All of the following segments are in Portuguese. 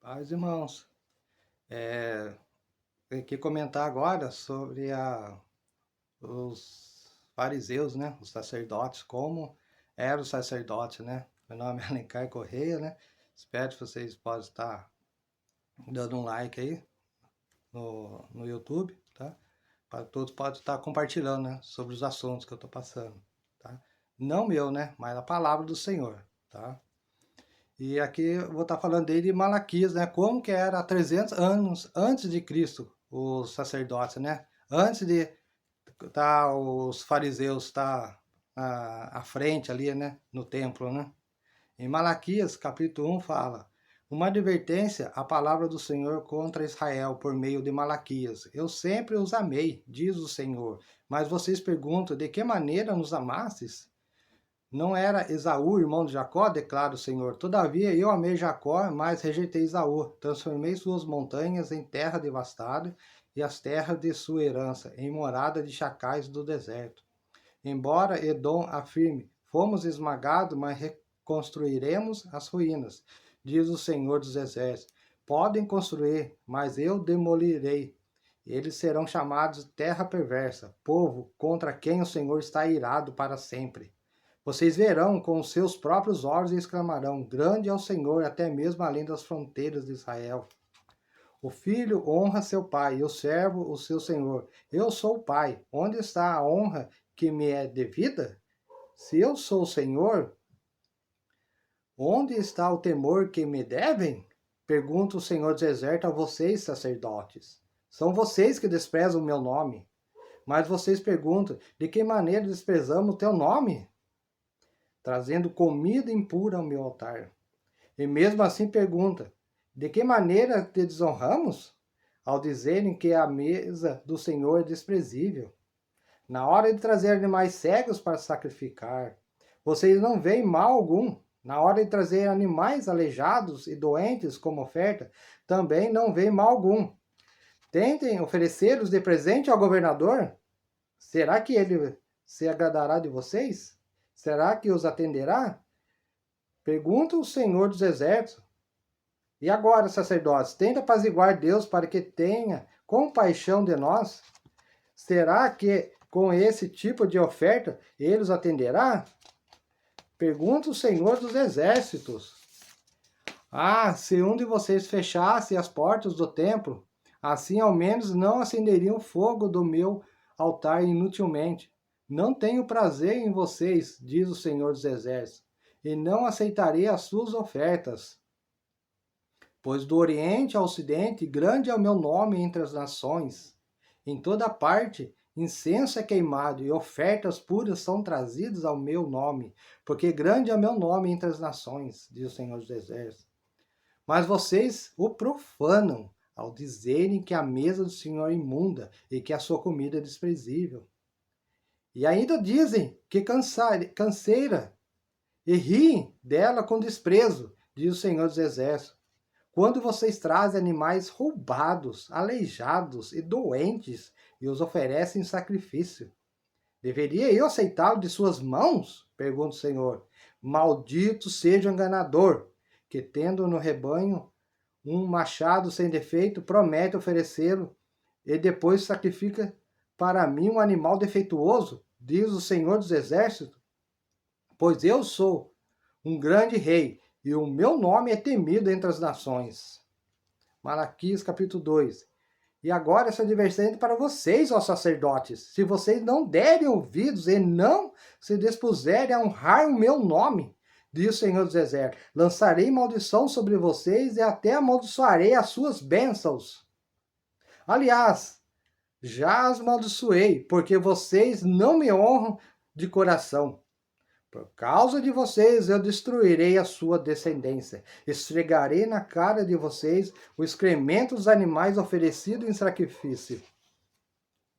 Paz, irmãos. Tenho que comentar agora sobre os fariseus, né? Os sacerdotes, como eram os sacerdotes, né? Meu nome é Alencar Correia, né? Espero que vocês possam estar dando um like aí no YouTube, tá? Para todos podem estar compartilhando, né? Sobre os assuntos que eu estou passando, tá? Não meu, né? Mas a palavra do Senhor, tá? E aqui eu vou estar falando dele de Malaquias, né? Como que era há 300 anos antes de Cristo, os sacerdotes, né? Antes de os fariseus estar à frente ali, né? No templo, né? Em Malaquias, capítulo 1, fala: uma advertência à palavra do Senhor contra Israel por meio de Malaquias. Eu sempre os amei, diz o Senhor. Mas vocês perguntam, de que maneira nos amastes? Não era Esaú, irmão de Jacó? Declara o Senhor. Todavia eu amei Jacó, mas rejeitei Esaú. Transformei suas montanhas em terra devastada e as terras de sua herança em morada de chacais do deserto. Embora Edom afirme, fomos esmagados, mas reconstruiremos as ruínas, diz o Senhor dos Exércitos. Podem construir, mas eu demolirei. Eles serão chamados terra perversa, povo contra quem o Senhor está irado para sempre. Vocês verão com os seus próprios olhos e exclamarão: grande é o Senhor, até mesmo além das fronteiras de Israel. O filho honra seu pai, e o servo o seu senhor. Eu sou o pai. Onde está a honra que me é devida? Se eu sou o Senhor, onde está o temor que me devem? Pergunta o Senhor dos Exércitos a vocês, sacerdotes. São vocês que desprezam o meu nome. Mas vocês perguntam, de que maneira desprezamos o teu nome? Trazendo comida impura ao meu altar. E mesmo assim pergunta, de que maneira te desonramos? Ao dizerem que a mesa do Senhor é desprezível. Na hora de trazer animais cegos para sacrificar, vocês não veem mal algum. Na hora de trazer animais aleijados e doentes como oferta, também não veem mal algum. Tentem oferecê-los de presente ao governador. Será que ele se agradará de vocês? Será que os atenderá? Pergunta o Senhor dos Exércitos. E agora, sacerdotes, tenta apaziguar Deus para que tenha compaixão de nós? Será que com esse tipo de oferta ele os atenderá? Pergunta o Senhor dos Exércitos. Ah, se um de vocês fechasse as portas do templo, assim ao menos não acenderiam o fogo do meu altar inutilmente. Não tenho prazer em vocês, diz o Senhor dos Exércitos, e não aceitarei as suas ofertas. Pois do Oriente ao Ocidente, grande é o meu nome entre as nações. Em toda parte, incenso é queimado e ofertas puras são trazidas ao meu nome, porque grande é o meu nome entre as nações, diz o Senhor dos Exércitos. Mas vocês o profanam ao dizerem que a mesa do Senhor é imunda e que a sua comida é desprezível. E ainda dizem que canseira e riem dela com desprezo, diz o Senhor dos Exércitos. Quando vocês trazem animais roubados, aleijados e doentes e os oferecem em sacrifício, deveria eu aceitá-lo de suas mãos? Pergunta o Senhor. Maldito seja o enganador, que tendo no rebanho um machado sem defeito, promete oferecê-lo e depois sacrifica para mim um animal defeituoso, diz o Senhor dos Exércitos. Pois eu sou um grande rei e o meu nome é temido entre as nações. Malaquias capítulo 2. E agora essa advertência para vocês, ó sacerdotes. Se vocês não derem ouvidos e não se dispuserem a honrar o meu nome, diz o Senhor dos Exércitos, lançarei maldição sobre vocês e até amaldiçoarei as suas bênçãos. Aliás, já as amaldiçoei, porque vocês não me honram de coração. Por causa de vocês, eu destruirei a sua descendência. Esfregarei na cara de vocês o excremento dos animais oferecidos em sacrifício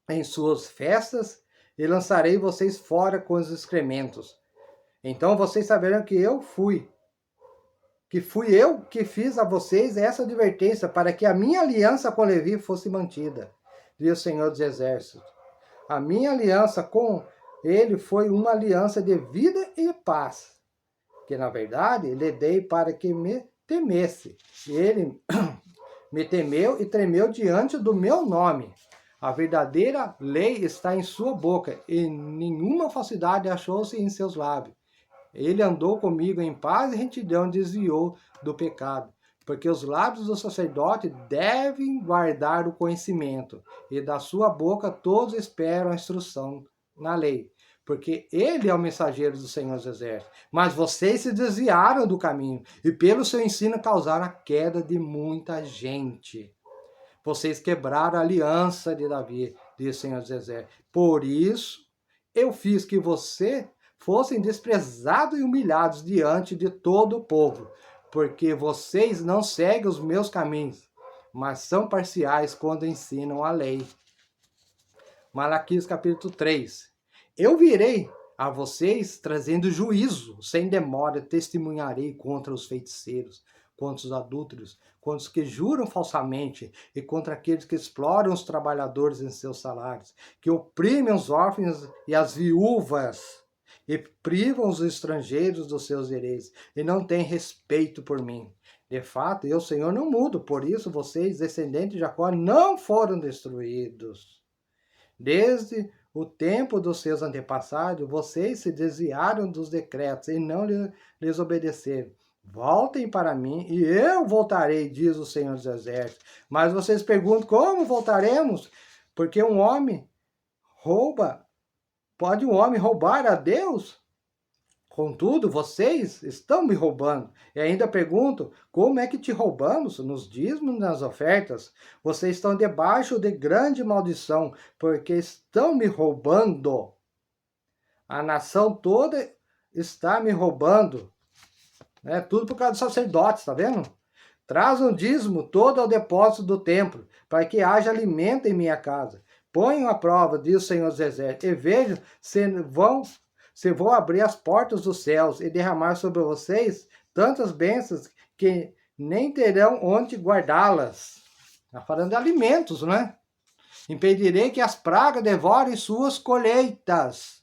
em suas festas e lançarei vocês fora com os excrementos. Então vocês saberão que fui eu que fiz a vocês essa advertência para que a minha aliança com Levi fosse mantida, diz o Senhor dos Exércitos. A minha aliança com ele foi uma aliança de vida e paz, que na verdade lhe dei para que me temesse. Ele me temeu e tremeu diante do meu nome. A verdadeira lei está em sua boca, e nenhuma falsidade achou-se em seus lábios. Ele andou comigo em paz e retidão, desviou do pecado. Porque os lábios do sacerdote devem guardar o conhecimento, e da sua boca todos esperam a instrução na lei. Porque ele é o mensageiro do Senhor dos Exércitos. Mas vocês se desviaram do caminho, e pelo seu ensino causaram a queda de muita gente. Vocês quebraram a aliança de Davi, diz o Senhor dos Exércitos. Por isso, eu fiz que você fossem desprezados e humilhados diante de todo o povo, porque vocês não seguem os meus caminhos, mas são parciais quando ensinam a lei. Malaquias capítulo 3. Eu virei a vocês trazendo juízo, sem demora testemunharei contra os feiticeiros, contra os adúlteros, contra os que juram falsamente e contra aqueles que exploram os trabalhadores em seus salários, que oprimem os órfãos e as viúvas, e privam os estrangeiros dos seus direitos, e não têm respeito por mim. De fato, eu, Senhor, não mudo, por isso vocês, descendentes de Jacó, não foram destruídos. Desde o tempo dos seus antepassados, vocês se desviaram dos decretos e não lhes obedeceram. Voltem para mim e eu voltarei, diz o Senhor dos Exércitos. Mas vocês perguntam, como voltaremos? Porque um homem rouba. Pode um homem roubar a Deus? Contudo, vocês estão me roubando. E ainda pergunto, como é que te roubamos? Nos dízimos, nas ofertas. Vocês estão debaixo de grande maldição, porque estão me roubando. A nação toda está me roubando. Tudo por causa dos sacerdotes, tá vendo? Traz um dízimo todo ao depósito do templo, para que haja alimento em minha casa. Ponham à prova, diz o Senhor dos Exércitos, e vejam se vou abrir as portas dos céus e derramar sobre vocês tantas bênçãos que nem terão onde guardá-las. Está falando de alimentos, né? Impedirei que as pragas devorem suas colheitas.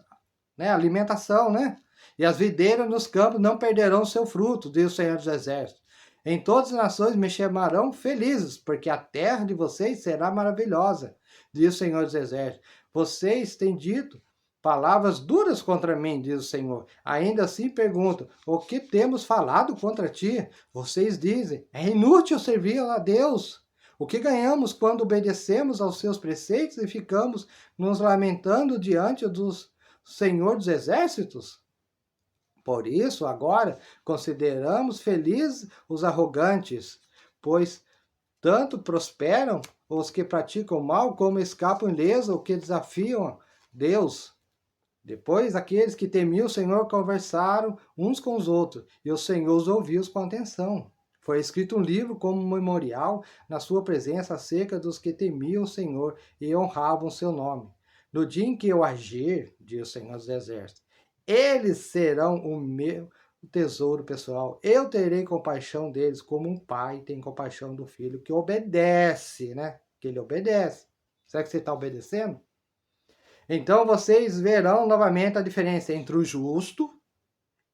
Alimentação, né? E as videiras nos campos não perderão seu fruto, diz o Senhor dos Exércitos. Em todas as nações me chamarão felizes, porque a terra de vocês será maravilhosa, diz o Senhor dos Exércitos. Vocês têm dito palavras duras contra mim, diz o Senhor. Ainda assim pergunto, o que temos falado contra ti? Vocês dizem, é inútil servir a Deus. O que ganhamos quando obedecemos aos seus preceitos e ficamos nos lamentando diante do Senhor dos Exércitos? Por isso, agora, consideramos felizes os arrogantes, pois tanto prosperam os que praticam mal, como escapam ilesos os que desafiam Deus. Depois, aqueles que temiam o Senhor conversaram uns com os outros, e o Senhor os ouviu com atenção. Foi escrito um livro como memorial na sua presença acerca dos que temiam o Senhor e honravam o seu nome. No dia em que eu agir, diz o Senhor dos Exércitos, eles serão o meu tesouro pessoal. Eu terei compaixão deles como um pai tem compaixão do filho que obedece, né? Que ele obedece. Será que você está obedecendo? Então vocês verão novamente a diferença entre o justo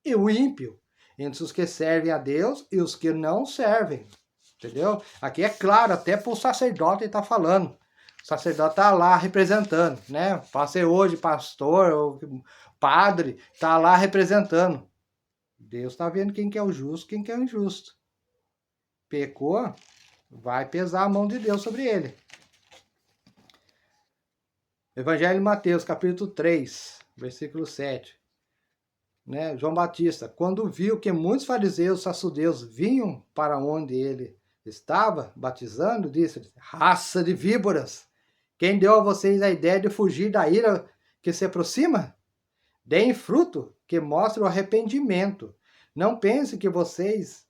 e o ímpio, entre os que servem a Deus e os que não servem. Entendeu? Aqui é claro, até para o sacerdote ele está falando. O sacerdote está lá representando, né? Pode ser hoje pastor ou padre, está lá representando. Deus está vendo quem que é o justo, quem que é o injusto. Pecou, vai pesar a mão de Deus sobre ele. Evangelho de Mateus, capítulo 3, versículo 7. João Batista, quando viu que muitos fariseus saduceus vinham para onde ele estava batizando, disse: raça de víboras, quem deu a vocês a ideia de fugir da ira que se aproxima? Deem fruto que mostre o arrependimento. Não pense que vocês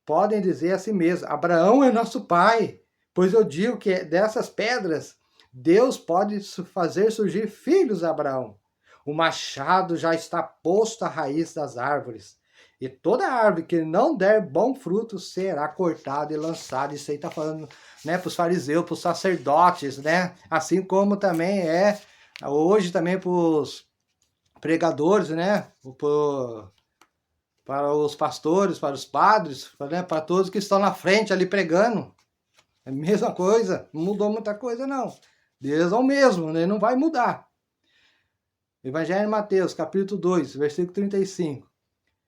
podem dizer a si mesmos: Abraão é nosso pai, pois eu digo que dessas pedras Deus pode fazer surgir filhos a Abraão. O machado já está posto à raiz das árvores, e toda árvore que não der bom fruto será cortada e lançada. Isso aí está falando, para os fariseus, para os sacerdotes, assim como também é hoje também para os pregadores, para para os pastores, para os padres, né, para todos que estão na frente ali pregando. É a mesma coisa, não mudou muita coisa não. Deus é o mesmo, ele não vai mudar. Evangelho de Mateus, capítulo 2, versículo 35.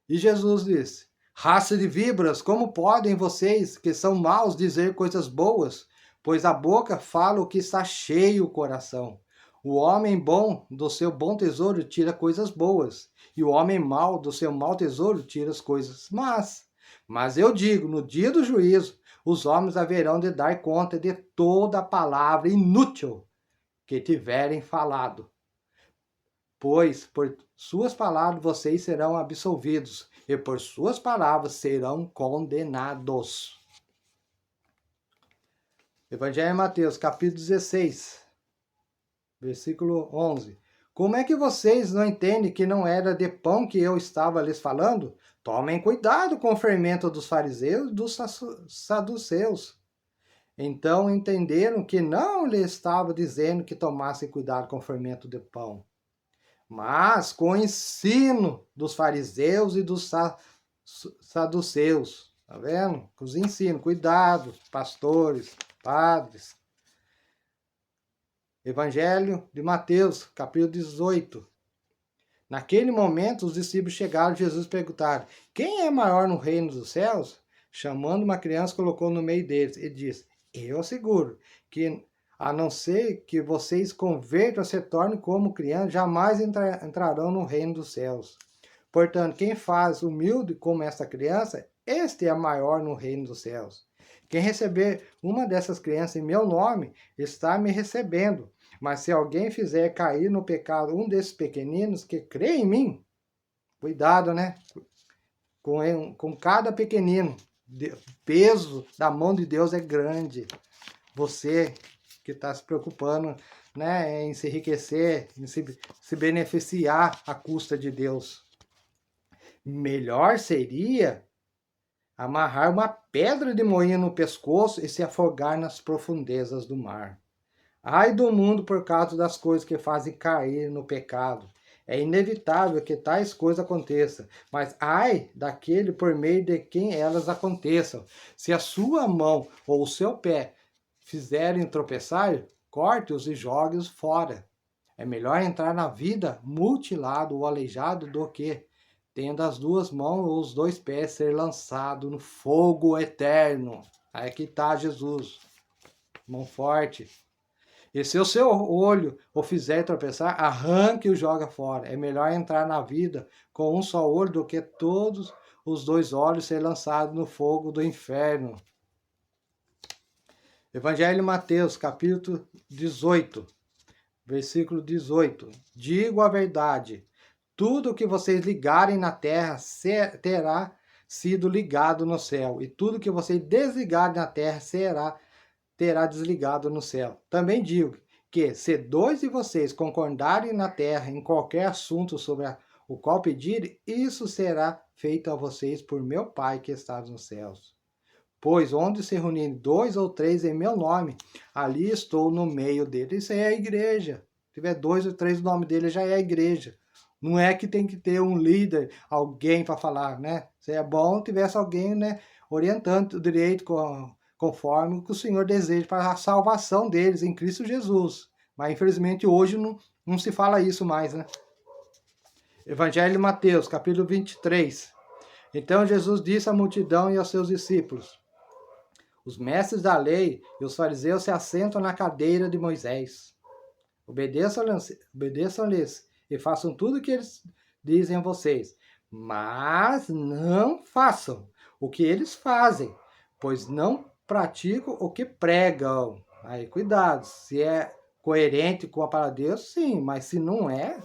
E Jesus disse: raça de víboras, como podem vocês, que são maus, dizer coisas boas? Pois a boca fala o que está cheio o coração. O homem bom do seu bom tesouro tira coisas boas, e o homem mau do seu mau tesouro tira as coisas más. Mas eu digo, no dia do juízo, os homens haverão de dar conta de toda a palavra inútil que tiverem falado. Pois por suas palavras vocês serão absolvidos, e por suas palavras serão condenados. Evangelho de Mateus, capítulo 16, versículo 11. Como é que vocês não entendem que não era de pão que eu estava lhes falando? Tomem cuidado com o fermento dos fariseus e dos saduceus. Então entenderam que não lhe estava dizendo que tomassem cuidado com o fermento de pão, mas com o ensino dos fariseus e dos saduceus. Tá vendo? Com os ensinos, cuidado, pastores, padres. Evangelho de Mateus, capítulo 18. Naquele momento, os discípulos chegaram a Jesus e perguntaram: quem é maior no reino dos céus? Chamando uma criança, colocou no meio deles e disse: eu asseguro que, a não ser que vocês convertam, se tornem como crianças, jamais entrarão no reino dos céus. Portanto, quem faz humilde como esta criança, este é maior no reino dos céus. Quem receber uma dessas crianças em meu nome, está me recebendo. Mas se alguém fizer cair no pecado um desses pequeninos que crê em mim, cuidado, né? Com cada pequenino, o peso da mão de Deus é grande. Você que está se preocupando, né, em se enriquecer, em se beneficiar à custa de Deus. Melhor seria amarrar uma pedra de moinho no pescoço e se afogar nas profundezas do mar. Ai do mundo por causa das coisas que fazem cair no pecado. É inevitável que tais coisas aconteçam, mas ai daquele por meio de quem elas aconteçam. Se a sua mão ou o seu pé fizerem tropeçar, corte-os e jogue-os fora. É melhor entrar na vida mutilado ou aleijado do que, tendo as duas mãos ou os dois pés, ser lançado no fogo eterno. Aí que está Jesus, mão forte. E se o seu olho o fizer tropeçar, arranque e o joga fora. É melhor entrar na vida com um só olho do que todos os dois olhos ser lançados no fogo do inferno. Evangelho de Mateus, capítulo 18, versículo 18. Digo a verdade, tudo o que vocês ligarem na terra terá sido ligado no céu, e tudo que vocês desligarem na terra terá desligado no céu. Também digo que se dois de vocês concordarem na terra em qualquer assunto sobre o qual pedirem, isso será feito a vocês por meu Pai que está nos céus. Pois onde se reunirem 2 ou 3 em meu nome, ali estou no meio deles. Isso aí é a igreja. Se tiver 2 ou 3 o nome dele, já é a igreja. Não é que tem que ter um líder, alguém para falar, né? Seria bom se tivesse alguém, né, orientando o direito conforme o que o Senhor deseja para a salvação deles em Cristo Jesus. Mas infelizmente hoje não se fala isso mais, né? Evangelho de Mateus, capítulo 23. Então Jesus disse à multidão e aos seus discípulos: os mestres da lei e os fariseus se assentam na cadeira de Moisés. Obedeçam-lhes e façam tudo o que eles dizem a vocês. Mas não façam o que eles fazem, pois não praticam o que pregam. Aí, cuidado, se é coerente com a palavra de Deus, sim, mas se não é,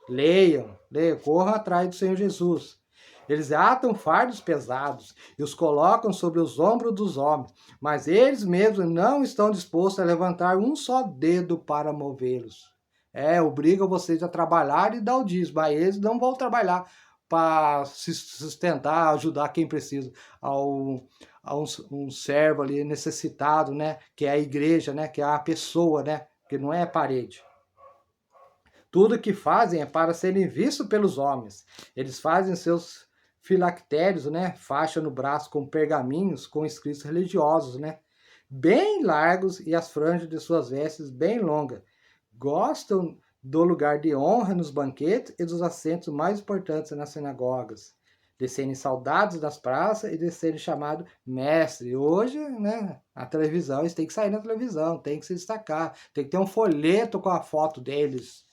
leiam, corram atrás do Senhor Jesus. Eles atam fardos pesados e os colocam sobre os ombros dos homens, mas eles mesmos não estão dispostos a levantar um só dedo para movê-los. Obrigam vocês a trabalhar e dar o dízimo, mas eles não vão trabalhar para se sustentar, ajudar quem precisa, a um servo ali necessitado, né, que é a igreja, né, que é a pessoa, né, que não é a parede. Tudo que fazem é para serem vistos pelos homens. Eles fazem seus filactérios, né? Faixa no braço com pergaminhos com escritos religiosos, né? Bem largos e as franjas de suas vestes bem longas. Gostam do lugar de honra nos banquetes e dos assentos mais importantes nas sinagogas. De serem saudados das praças e de serem chamados mestre. Hoje, né, a televisão, eles têm que sair na televisão, tem que se destacar, tem que ter um folheto com a foto deles.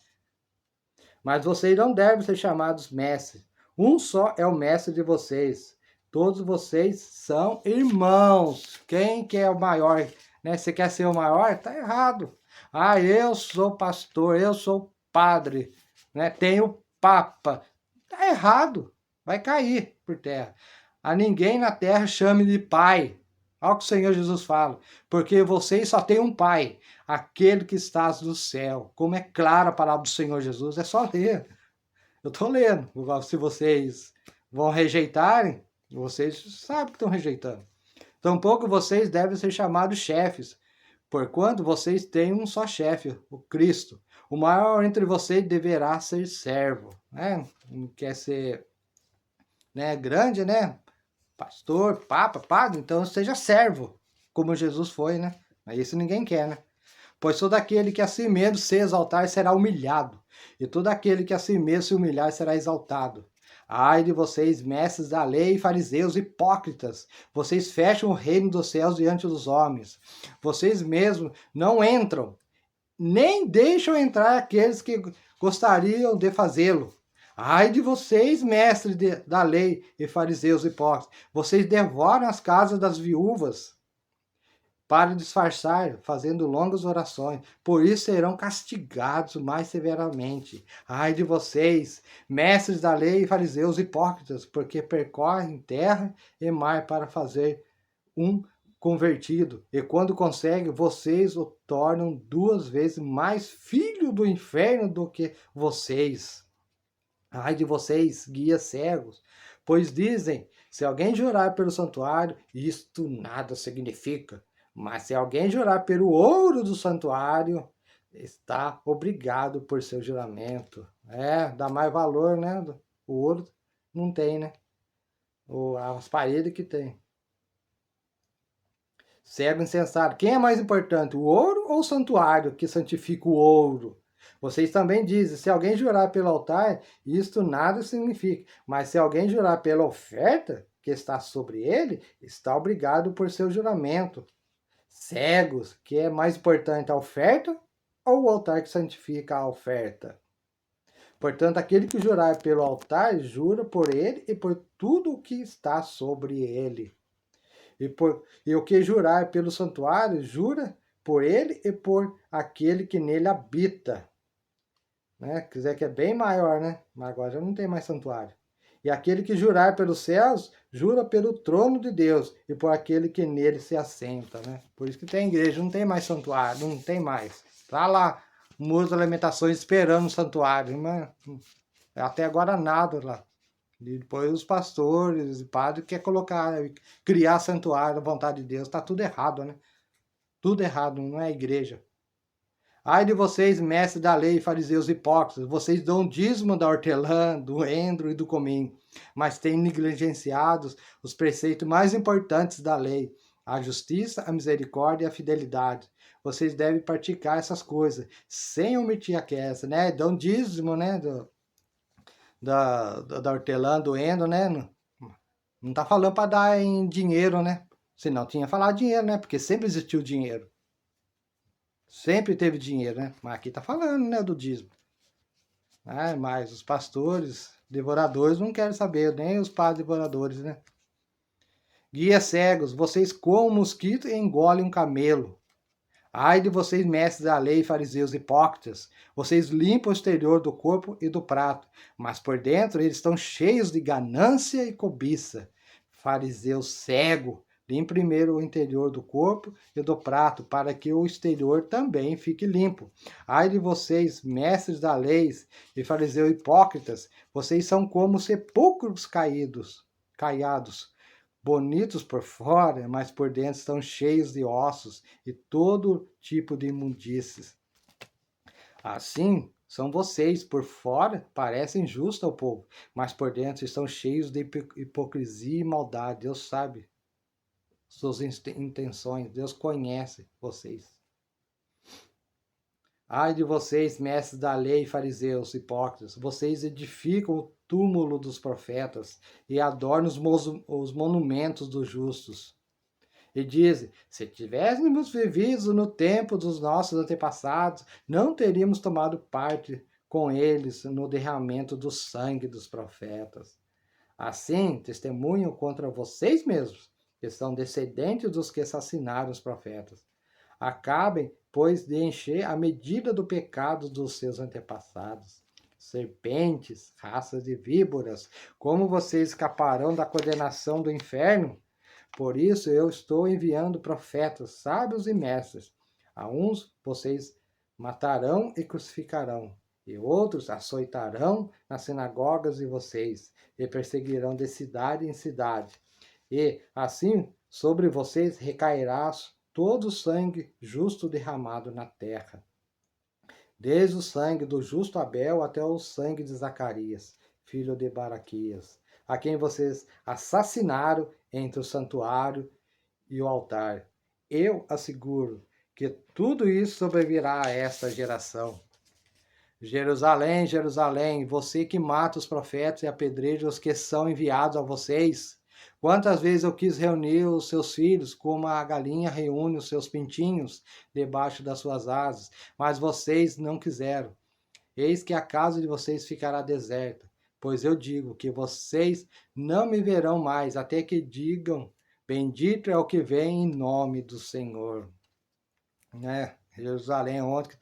Mas vocês não devem ser chamados mestres. Um só é o mestre de vocês. Todos vocês são irmãos. Quem que é o maior? Né? Você quer ser o maior? Tá errado. Ah, eu sou pastor, eu sou padre, né? Tenho papa. Tá errado. Vai cair por terra. A ninguém na terra chame de pai. Olha o que o Senhor Jesus fala. Porque vocês só têm um pai, aquele que está no céu. Como é clara a palavra do Senhor Jesus, é só ler. Eu estou lendo. Se vocês vão rejeitarem, vocês sabem que estão rejeitando. Tampouco vocês devem ser chamados chefes, porquanto vocês têm um só chefe, o Cristo. O maior entre vocês deverá ser servo. Né? Não quer ser, né, grande, né? Pastor, papa, padre, então seja servo, como Jesus foi, né? Mas isso ninguém quer, né? Pois todo aquele que a si mesmo se exaltar será humilhado, e todo aquele que a si mesmo se humilhar será exaltado. Ai de vocês, mestres da lei e fariseus hipócritas, vocês fecham o reino dos céus diante dos homens. Vocês mesmos não entram, nem deixam entrar aqueles que gostariam de fazê-lo. Ai de vocês, mestres da lei e fariseus hipócritas, vocês devoram as casas das viúvas para disfarçar, fazendo longas orações. Por isso serão castigados mais severamente. Ai de vocês, mestres da lei e fariseus hipócritas, porque percorrem terra e mar para fazer um convertido. E quando conseguem, vocês o tornam 2 vezes mais filho do inferno do que vocês. Ai de vocês, guias cegos, pois dizem, se alguém jurar pelo santuário, isto nada significa. Mas se alguém jurar pelo ouro do santuário, está obrigado por seu juramento. Dá mais valor, né? O ouro não tem, né? As paredes que tem. Cego insensato. Quem é mais importante, o ouro ou o santuário que santifica o ouro? Vocês também dizem, se alguém jurar pelo altar, isto nada significa. Mas se alguém jurar pela oferta que está sobre ele, está obrigado por seu juramento. Cegos, que é mais importante, a oferta ou o altar que santifica a oferta? Portanto, aquele que jurar pelo altar, jura por ele e por tudo o que está sobre ele. E o que jurar pelo santuário, jura por ele e por aquele que nele habita. Né? Quiser que é bem maior, né? Mas agora já não tem mais santuário. E aquele que jurar pelos céus, jura pelo trono de Deus e por aquele que nele se assenta, né? Por isso que tem igreja, não tem mais santuário, não tem mais. Tá lá, o muro das lamentações esperando o santuário, mas até agora nada lá. E depois os pastores e padres querem colocar, criar santuário, a vontade de Deus, tá tudo errado, né? Tudo errado, não é a igreja. Ai de vocês, mestres da lei, fariseus hipócritas, vocês dão dízimo da hortelã, do endro e do cominho, mas têm negligenciado os preceitos mais importantes da lei, a justiça, a misericórdia e a fidelidade. Vocês devem praticar essas coisas, sem omitir aquelas, né? Dão dízimo, né? Da hortelã, do endro, né? Não tá falando para dar em dinheiro, né? Senão tinha falado dinheiro, né? Porque sempre existiu dinheiro. Sempre teve dinheiro, né? Mas aqui tá falando, né, do dízimo. Mas os pastores, devoradores, não querem saber, nem os padres devoradores, né? Guias cegos, vocês comem mosquito e engolem um camelo. Ai de vocês, mestres da lei, fariseus hipócritas, vocês limpam o exterior do corpo e do prato, mas por dentro eles estão cheios de ganância e cobiça. Fariseu cego, limpe primeiro o interior do corpo e do prato, para que o exterior também fique limpo. Ai de vocês, mestres da lei e fariseus hipócritas, vocês são como sepulcros caiados, bonitos por fora, mas por dentro estão cheios de ossos e todo tipo de imundícies. Assim são vocês. Por fora parecem justos ao povo, mas por dentro estão cheios de hipocrisia e maldade. Deus sabe suas intenções, Deus conhece vocês. Ai de vocês, mestres da lei, fariseus, hipócritas, vocês edificam o túmulo dos profetas e adornam os monumentos dos justos. E dizem, se tivéssemos vivido no tempo dos nossos antepassados, não teríamos tomado parte com eles no derramamento do sangue dos profetas. Assim, testemunham contra vocês mesmos, que são descendentes dos que assassinaram os profetas. Acabem, pois, de encher a medida do pecado dos seus antepassados. Serpentes, raças de víboras, como vocês escaparão da condenação do inferno? Por isso eu estou enviando profetas, sábios e mestres. A uns vocês matarão e crucificarão, e outros açoitarão nas sinagogas de vocês, e perseguirão de cidade em cidade. E assim sobre vocês recairá todo o sangue justo derramado na terra, desde o sangue do justo Abel até o sangue de Zacarias, filho de Baraquias, a quem vocês assassinaram entre o santuário e o altar. Eu asseguro que tudo isso sobrevirá a esta geração. Jerusalém, Jerusalém, você que mata os profetas e apedreja os que são enviados a vocês. Quantas vezes eu quis reunir os seus filhos, como a galinha reúne os seus pintinhos debaixo das suas asas, mas vocês não quiseram. Eis que a casa de vocês ficará deserta, pois eu digo que vocês não me verão mais, até que digam, bendito é o que vem em nome do Senhor. Jerusalém, onde que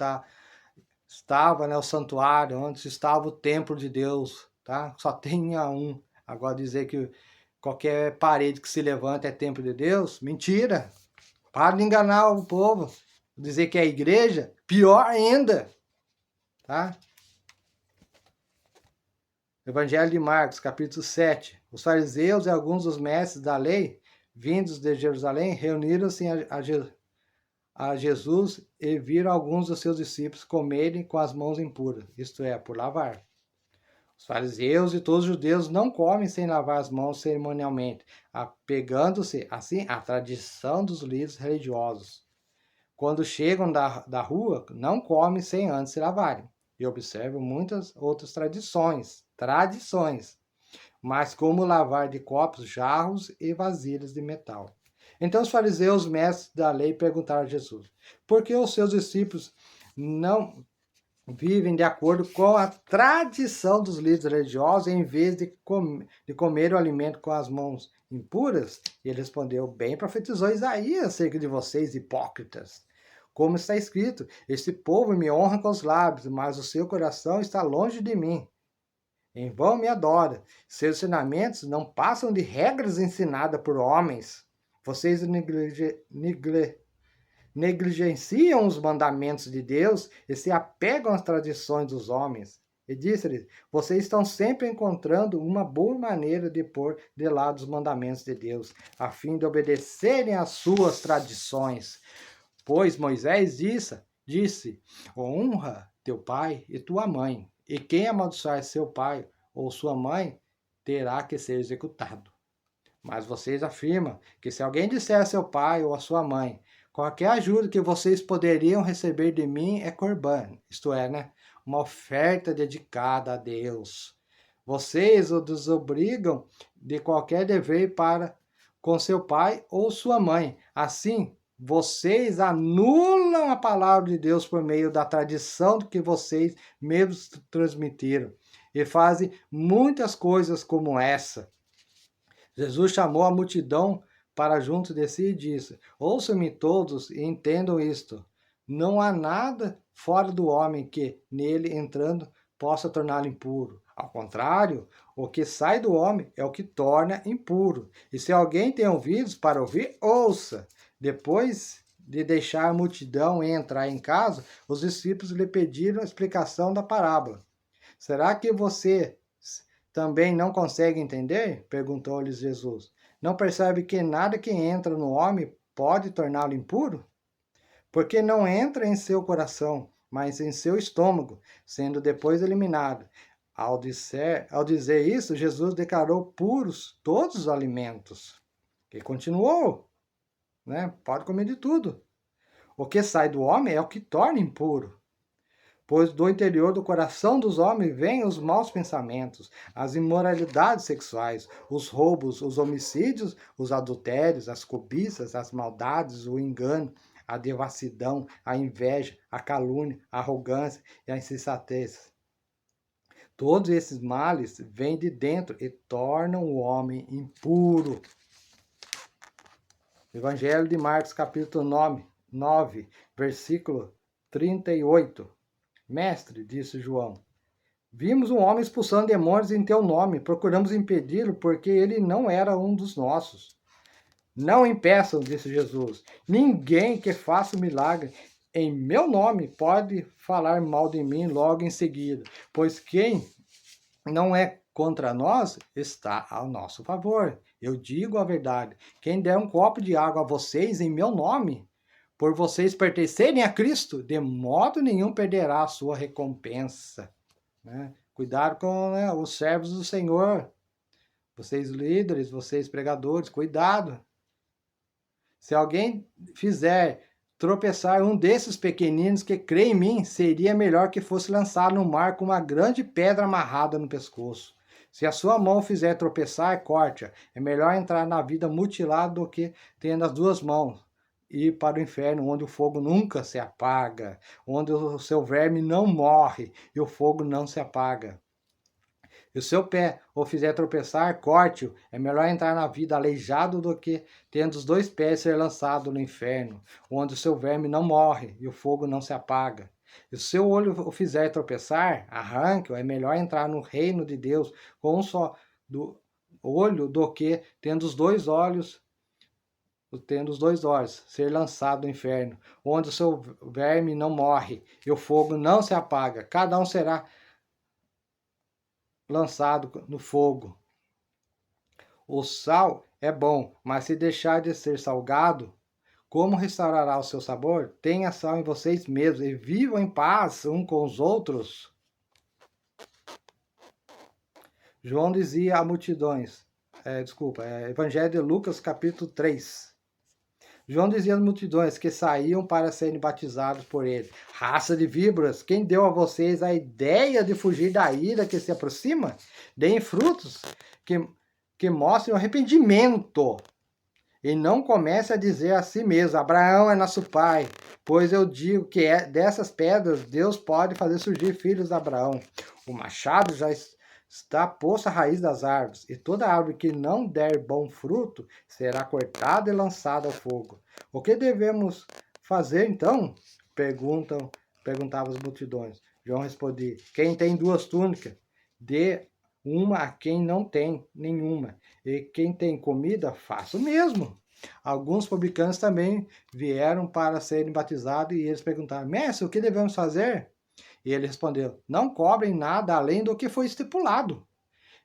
estava, o santuário, onde estava o templo de Deus, tá? Só tinha um. Agora dizer que qualquer parede que se levanta é templo de Deus, mentira. Para de enganar o povo. Dizer que é igreja, pior ainda, tá? Evangelho de Marcos, capítulo 7. Os fariseus e alguns dos mestres da lei, vindos de Jerusalém, reuniram-se a Jesus e viram alguns dos seus discípulos comerem com as mãos impuras, isto é, por lavar. Os fariseus e todos os judeus não comem sem lavar as mãos cerimonialmente, apegando-se, assim, à tradição dos líderes religiosos. Quando chegam da rua, não comem sem antes se lavarem. E observam muitas outras tradições, mas como lavar de copos, jarros e vasilhas de metal. Então os fariseus, mestres da lei, perguntaram a Jesus, por que os seus discípulos não vivem de acordo com a tradição dos líderes religiosos, em vez de comer o alimento com as mãos impuras? E ele respondeu, bem profetizou Isaías acerca de vocês, hipócritas. Como está escrito, este povo me honra com os lábios, mas o seu coração está longe de mim. Em vão me adora. Seus ensinamentos não passam de regras ensinadas por homens. Vocês negligenciam os mandamentos de Deus e se apegam às tradições dos homens. E disse-lhes, vocês estão sempre encontrando uma boa maneira de pôr de lado os mandamentos de Deus, a fim de obedecerem às suas tradições. Pois Moisés disse, honra teu pai e tua mãe, e quem amaldiçoar seu pai ou sua mãe terá que ser executado. Mas vocês afirmam que se alguém disser a seu pai ou a sua mãe, qualquer ajuda que vocês poderiam receber de mim é corban, isto é, uma oferta dedicada a Deus. Vocês o desobrigam de qualquer dever para com seu pai ou sua mãe. Assim, vocês anulam a palavra de Deus por meio da tradição que vocês mesmos transmitiram e fazem muitas coisas como essa. Jesus chamou a multidão para junto de si e disse, ouçam-me todos e entendam isto. Não há nada fora do homem que, nele entrando, possa torná-lo impuro. Ao contrário, o que sai do homem é o que torna impuro. E se alguém tem ouvidos para ouvir, ouça. Depois de deixar a multidão e entrar em casa, os discípulos lhe pediram a explicação da parábola. Será que você também não consegue entender? Perguntou-lhes Jesus. Não percebe que nada que entra no homem pode torná-lo impuro? Porque não entra em seu coração, mas em seu estômago, sendo depois eliminado. Ao dizer isso, Jesus declarou puros todos os alimentos. E continuou, né? Pode comer de tudo. O que sai do homem é o que torna impuro. Pois do interior do coração dos homens vêm os maus pensamentos, as imoralidades sexuais, os roubos, os homicídios, os adultérios, as cobiças, as maldades, o engano, a devassidão, a inveja, a calúnia, a arrogância e a insensatez. Todos esses males vêm de dentro e tornam o homem impuro. Evangelho de Marcos, capítulo 9, versículo 38. Mestre, disse João, vimos um homem expulsando demônios em teu nome, procuramos impedi-lo porque ele não era um dos nossos. Não impeçam, disse Jesus, ninguém que faça um milagre em meu nome pode falar mal de mim logo em seguida, pois quem não é contra nós está ao nosso favor. Eu digo a verdade, quem der um copo de água a vocês em meu nome, por vocês pertencerem a Cristo, de modo nenhum perderá a sua recompensa. Né? Cuidado com, né, os servos do Senhor. Vocês líderes, vocês pregadores, cuidado. Se alguém fizer tropeçar um desses pequeninos que crê em mim, seria melhor que fosse lançado no mar com uma grande pedra amarrada no pescoço. Se a sua mão fizer tropeçar, corte-a. É melhor entrar na vida mutilado do que tendo as duas mãos ir para o inferno, onde o fogo nunca se apaga, onde o seu verme não morre e o fogo não se apaga. E o seu pé o fizer tropeçar, corte-o. É melhor entrar na vida aleijado do que, tendo os dois pés, ser lançado no inferno, onde o seu verme não morre e o fogo não se apaga. E o seu olho o fizer tropeçar, arranque-o. É melhor entrar no reino de Deus com um só olho do que, tendo os dois olhos, ser lançado no inferno, onde o seu verme não morre e o fogo não se apaga. Cada um será lançado no fogo. O sal é bom, mas se deixar de ser salgado, como restaurará o seu sabor? Tenha sal em vocês mesmos e vivam em paz uns com os outros. João dizia a multidões, Evangelho de Lucas, capítulo 3. João dizia às multidões que saíam para serem batizados por ele. Raça de víboras, quem deu a vocês a ideia de fugir da ira que se aproxima? Deem frutos que mostrem o arrependimento. E não comece a dizer a si mesmo, Abraão é nosso pai, pois eu digo que dessas pedras Deus pode fazer surgir filhos de Abraão. O machado já está posto à raiz das árvores, e toda árvore que não der bom fruto será cortada e lançada ao fogo. O que devemos fazer então? Perguntavam as multidões. João respondia, quem tem 2 túnicas, dê uma a quem não tem nenhuma, e quem tem comida, faça o mesmo. Alguns publicanos também vieram para serem batizados, e eles perguntaram, mestre, o que devemos fazer? E ele respondeu, não cobrem nada além do que foi estipulado.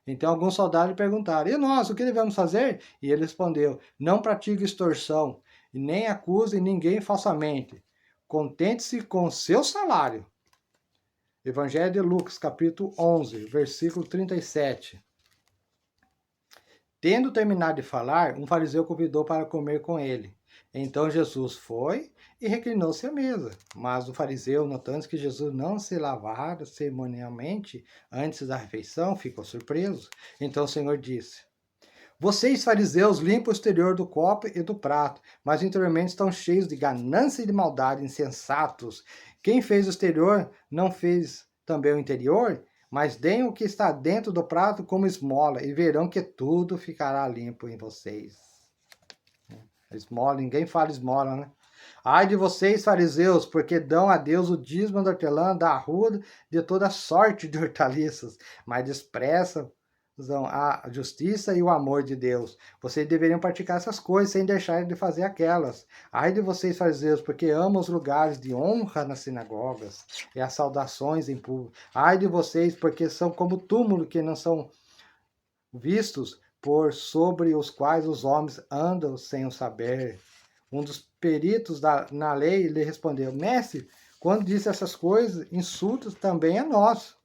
Então alguns soldados perguntaram, e nós, o que devemos fazer? E ele respondeu, não pratique extorsão, e nem acuse ninguém falsamente. Contente-se com seu salário. Evangelho de Lucas, capítulo 11, versículo 37. Tendo terminado de falar, um fariseu convidou para comer com ele. Então Jesus foi e reclinou-se à mesa. Mas o fariseu, notando que Jesus não se lavara cerimonialmente antes da refeição, ficou surpreso. Então o Senhor disse, vocês, fariseus, limpam o exterior do copo e do prato, mas interiormente estão cheios de ganância e de maldade, insensatos. Quem fez o exterior não fez também o interior? Mas deem o que está dentro do prato como esmola, e verão que tudo ficará limpo em vocês. Esmola, ninguém fala esmola, né? Ai de vocês, fariseus, porque dão a Deus o dízimo da hortelã, da arruda, de toda sorte de hortaliças, mas desprezam a justiça e o amor de Deus. Vocês deveriam praticar essas coisas sem deixar de fazer aquelas. Ai de vocês, fariseus, porque amam os lugares de honra nas sinagogas e as saudações em público. Ai de vocês, porque são como túmulo que não são vistos, por sobre os quais os homens andam sem o saber. Um dos peritos na lei lhe respondeu, mestre, Quando disse essas coisas, insultos também a nós.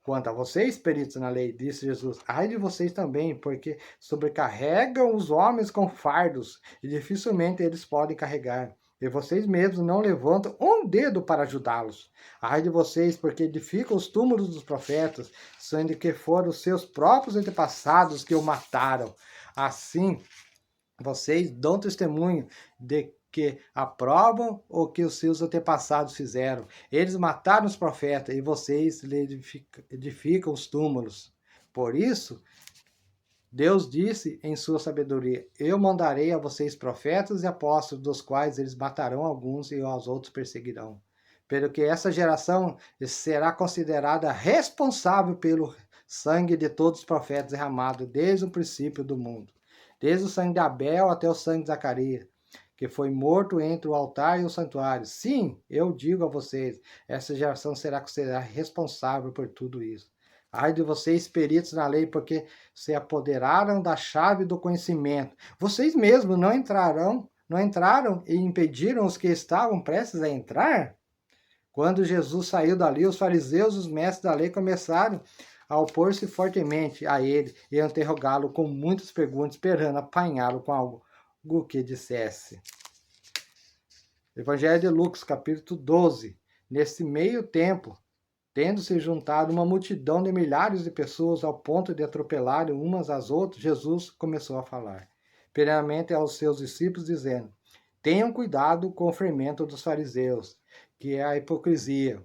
Quanto a vocês, peritos na lei, disse Jesus, ai de vocês também, porque sobrecarregam os homens com fardos, e dificilmente eles podem carregar. E vocês mesmos não levantam um dedo para ajudá-los. Ai de vocês, porque edificam os túmulos dos profetas, sendo que foram os seus próprios antepassados que o mataram. Assim, vocês dão testemunho de que aprovam o que os seus antepassados fizeram. Eles mataram os profetas e vocês edificam os túmulos. Por isso, Deus disse em sua sabedoria, eu mandarei a vocês profetas e apóstolos, dos quais eles matarão alguns e aos outros perseguirão. Pelo que essa geração será considerada responsável pelo sangue de todos os profetas derramados desde o princípio do mundo. Desde o sangue de Abel até o sangue de Zacarias, que foi morto entre o altar e o santuário. Sim, eu digo a vocês, essa geração será considerada responsável por tudo isso. Ai de vocês, peritos na lei, porque se apoderaram da chave do conhecimento. Vocês mesmos não entraram e impediram os que estavam prestes a entrar? Quando Jesus saiu dali, os fariseus e os mestres da lei começaram a opor-se fortemente a ele e a interrogá-lo com muitas perguntas, esperando apanhá-lo com algo que dissesse. Evangelho de Lucas, capítulo 12. Nesse meio tempo, tendo se juntado uma multidão de milhares de pessoas ao ponto de atropelarem umas às outras, Jesus começou a falar, primeiramente aos seus discípulos, dizendo, tenham cuidado com o fermento dos fariseus, que é a hipocrisia.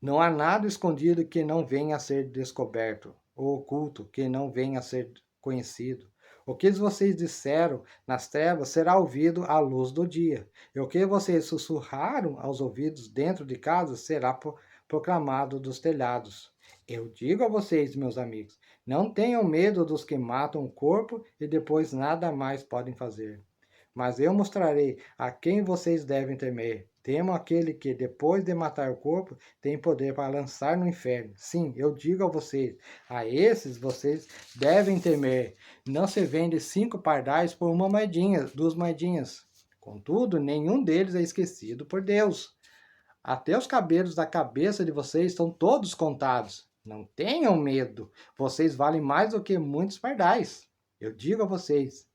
Não há nada escondido que não venha a ser descoberto, ou oculto que não venha a ser conhecido. O que vocês disseram nas trevas será ouvido à luz do dia, e o que vocês sussurraram aos ouvidos dentro de casa será proclamado dos telhados. Eu digo a vocês, meus amigos, não tenham medo dos que matam o corpo e depois nada mais podem fazer. Mas eu mostrarei a quem vocês devem temer. Temam aquele que, depois de matar o corpo, tem poder para lançar no inferno. Sim, eu digo a esses vocês devem temer. Não se vende 5 pardais por uma moedinha, 2 moedinhas. Contudo, nenhum deles é esquecido por Deus. Até os cabelos da cabeça de vocês estão todos contados. Não tenham medo, vocês valem mais do que muitos pardais. Eu digo a vocês,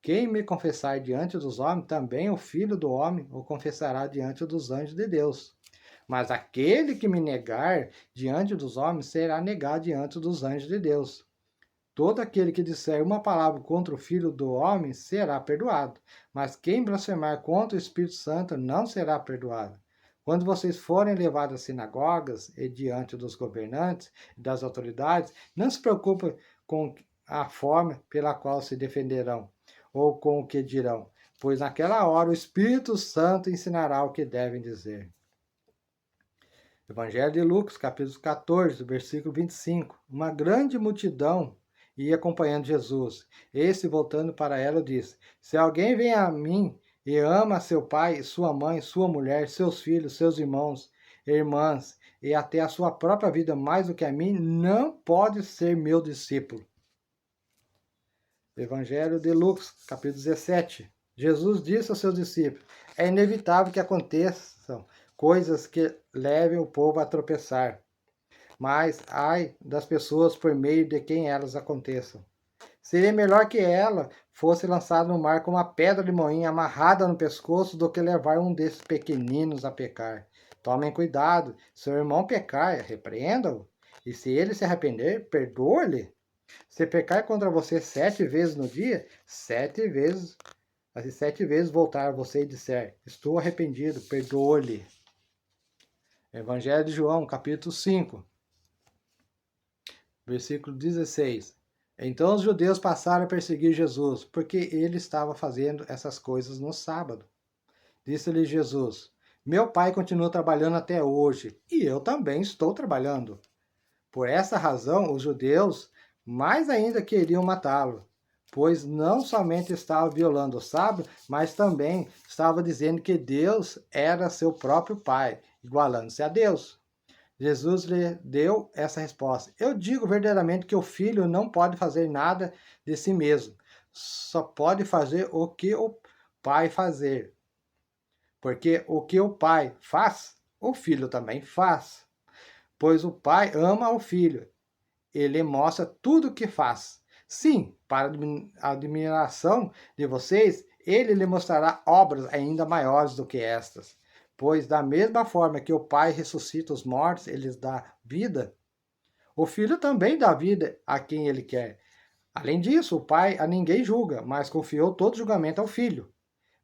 quem me confessar diante dos homens, também o Filho do Homem o confessará diante dos anjos de Deus. Mas aquele que me negar diante dos homens, será negado diante dos anjos de Deus. Todo aquele que disser uma palavra contra o Filho do Homem será perdoado, mas quem blasfemar contra o Espírito Santo não será perdoado. Quando vocês forem levados às sinagogas e diante dos governantes e das autoridades, não se preocupem com a forma pela qual se defenderão ou com o que dirão, pois naquela hora o Espírito Santo ensinará o que devem dizer. Evangelho de Lucas, capítulo 14, versículo 25. Uma grande multidão ia acompanhando Jesus. Esse, voltando para ela, disse, se alguém vem a mim e ama seu pai, sua mãe, sua mulher, seus filhos, seus irmãos, irmãs, e até a sua própria vida mais do que a mim, não pode ser meu discípulo. Evangelho de Lucas, capítulo 17. Jesus disse aos seus discípulos, é inevitável que aconteçam coisas que levem o povo a tropeçar, mas ai das pessoas por meio de quem elas aconteçam. Seria melhor que ela fosse lançada no mar com uma pedra de moinho amarrada no pescoço do que levar um desses pequeninos a pecar. Tomem cuidado, se seu irmão pecar, repreenda-o, e se ele se arrepender, perdoe-lhe. Se pecar contra você 7 vezes no dia, 7 vezes voltar a você e disser, estou arrependido, perdoe-lhe. Evangelho de João, capítulo 5, versículo 16. Então os judeus passaram a perseguir Jesus, porque ele estava fazendo essas coisas no sábado. Disse-lhe Jesus, meu pai continua trabalhando até hoje, e eu também estou trabalhando. Por essa razão, os judeus mais ainda queriam matá-lo, pois não somente estava violando o sábado, mas também estava dizendo que Deus era seu próprio pai, igualando-se a Deus. Jesus lhe deu essa resposta. Eu digo verdadeiramente que o filho não pode fazer nada de si mesmo, só pode fazer o que o pai fazer. Porque o que o Pai faz, o Filho também faz. Pois o Pai ama o Filho. Ele mostra tudo o que faz. Sim, para a admiração de vocês, ele lhe mostrará obras ainda maiores do que estas. Pois da mesma forma que o Pai ressuscita os mortos, ele lhes dá vida, o Filho também dá vida a quem ele quer. Além disso, o Pai a ninguém julga, mas confiou todo julgamento ao Filho,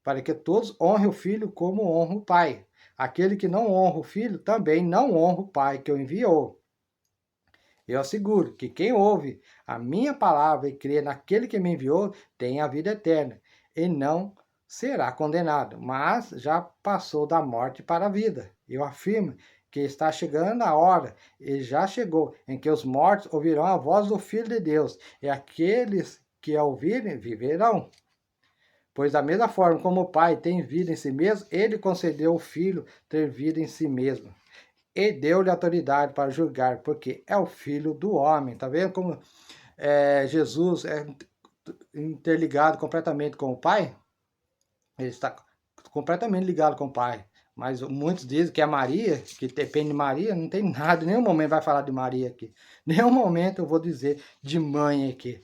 para que todos honrem o Filho como honram o Pai. Aquele que não honra o Filho também não honra o Pai que o enviou. Eu asseguro que quem ouve a minha palavra e crê naquele que me enviou tem a vida eterna e não será condenado, mas já passou da morte para a vida. Eu afirmo que está chegando a hora, e já chegou, em que os mortos ouvirão a voz do Filho de Deus, e aqueles que a ouvirem viverão. Pois da mesma forma como o Pai tem vida em si mesmo, ele concedeu ao Filho ter vida em si mesmo. E deu-lhe autoridade para julgar, porque é o Filho do homem. Tá vendo como Jesus é interligado completamente com o Pai? Ele está completamente ligado com o Pai. Mas muitos dizem que é Maria, que depende de Maria, não tem nada, em nenhum momento vai falar de Maria aqui. Em nenhum momento eu vou dizer de mãe aqui.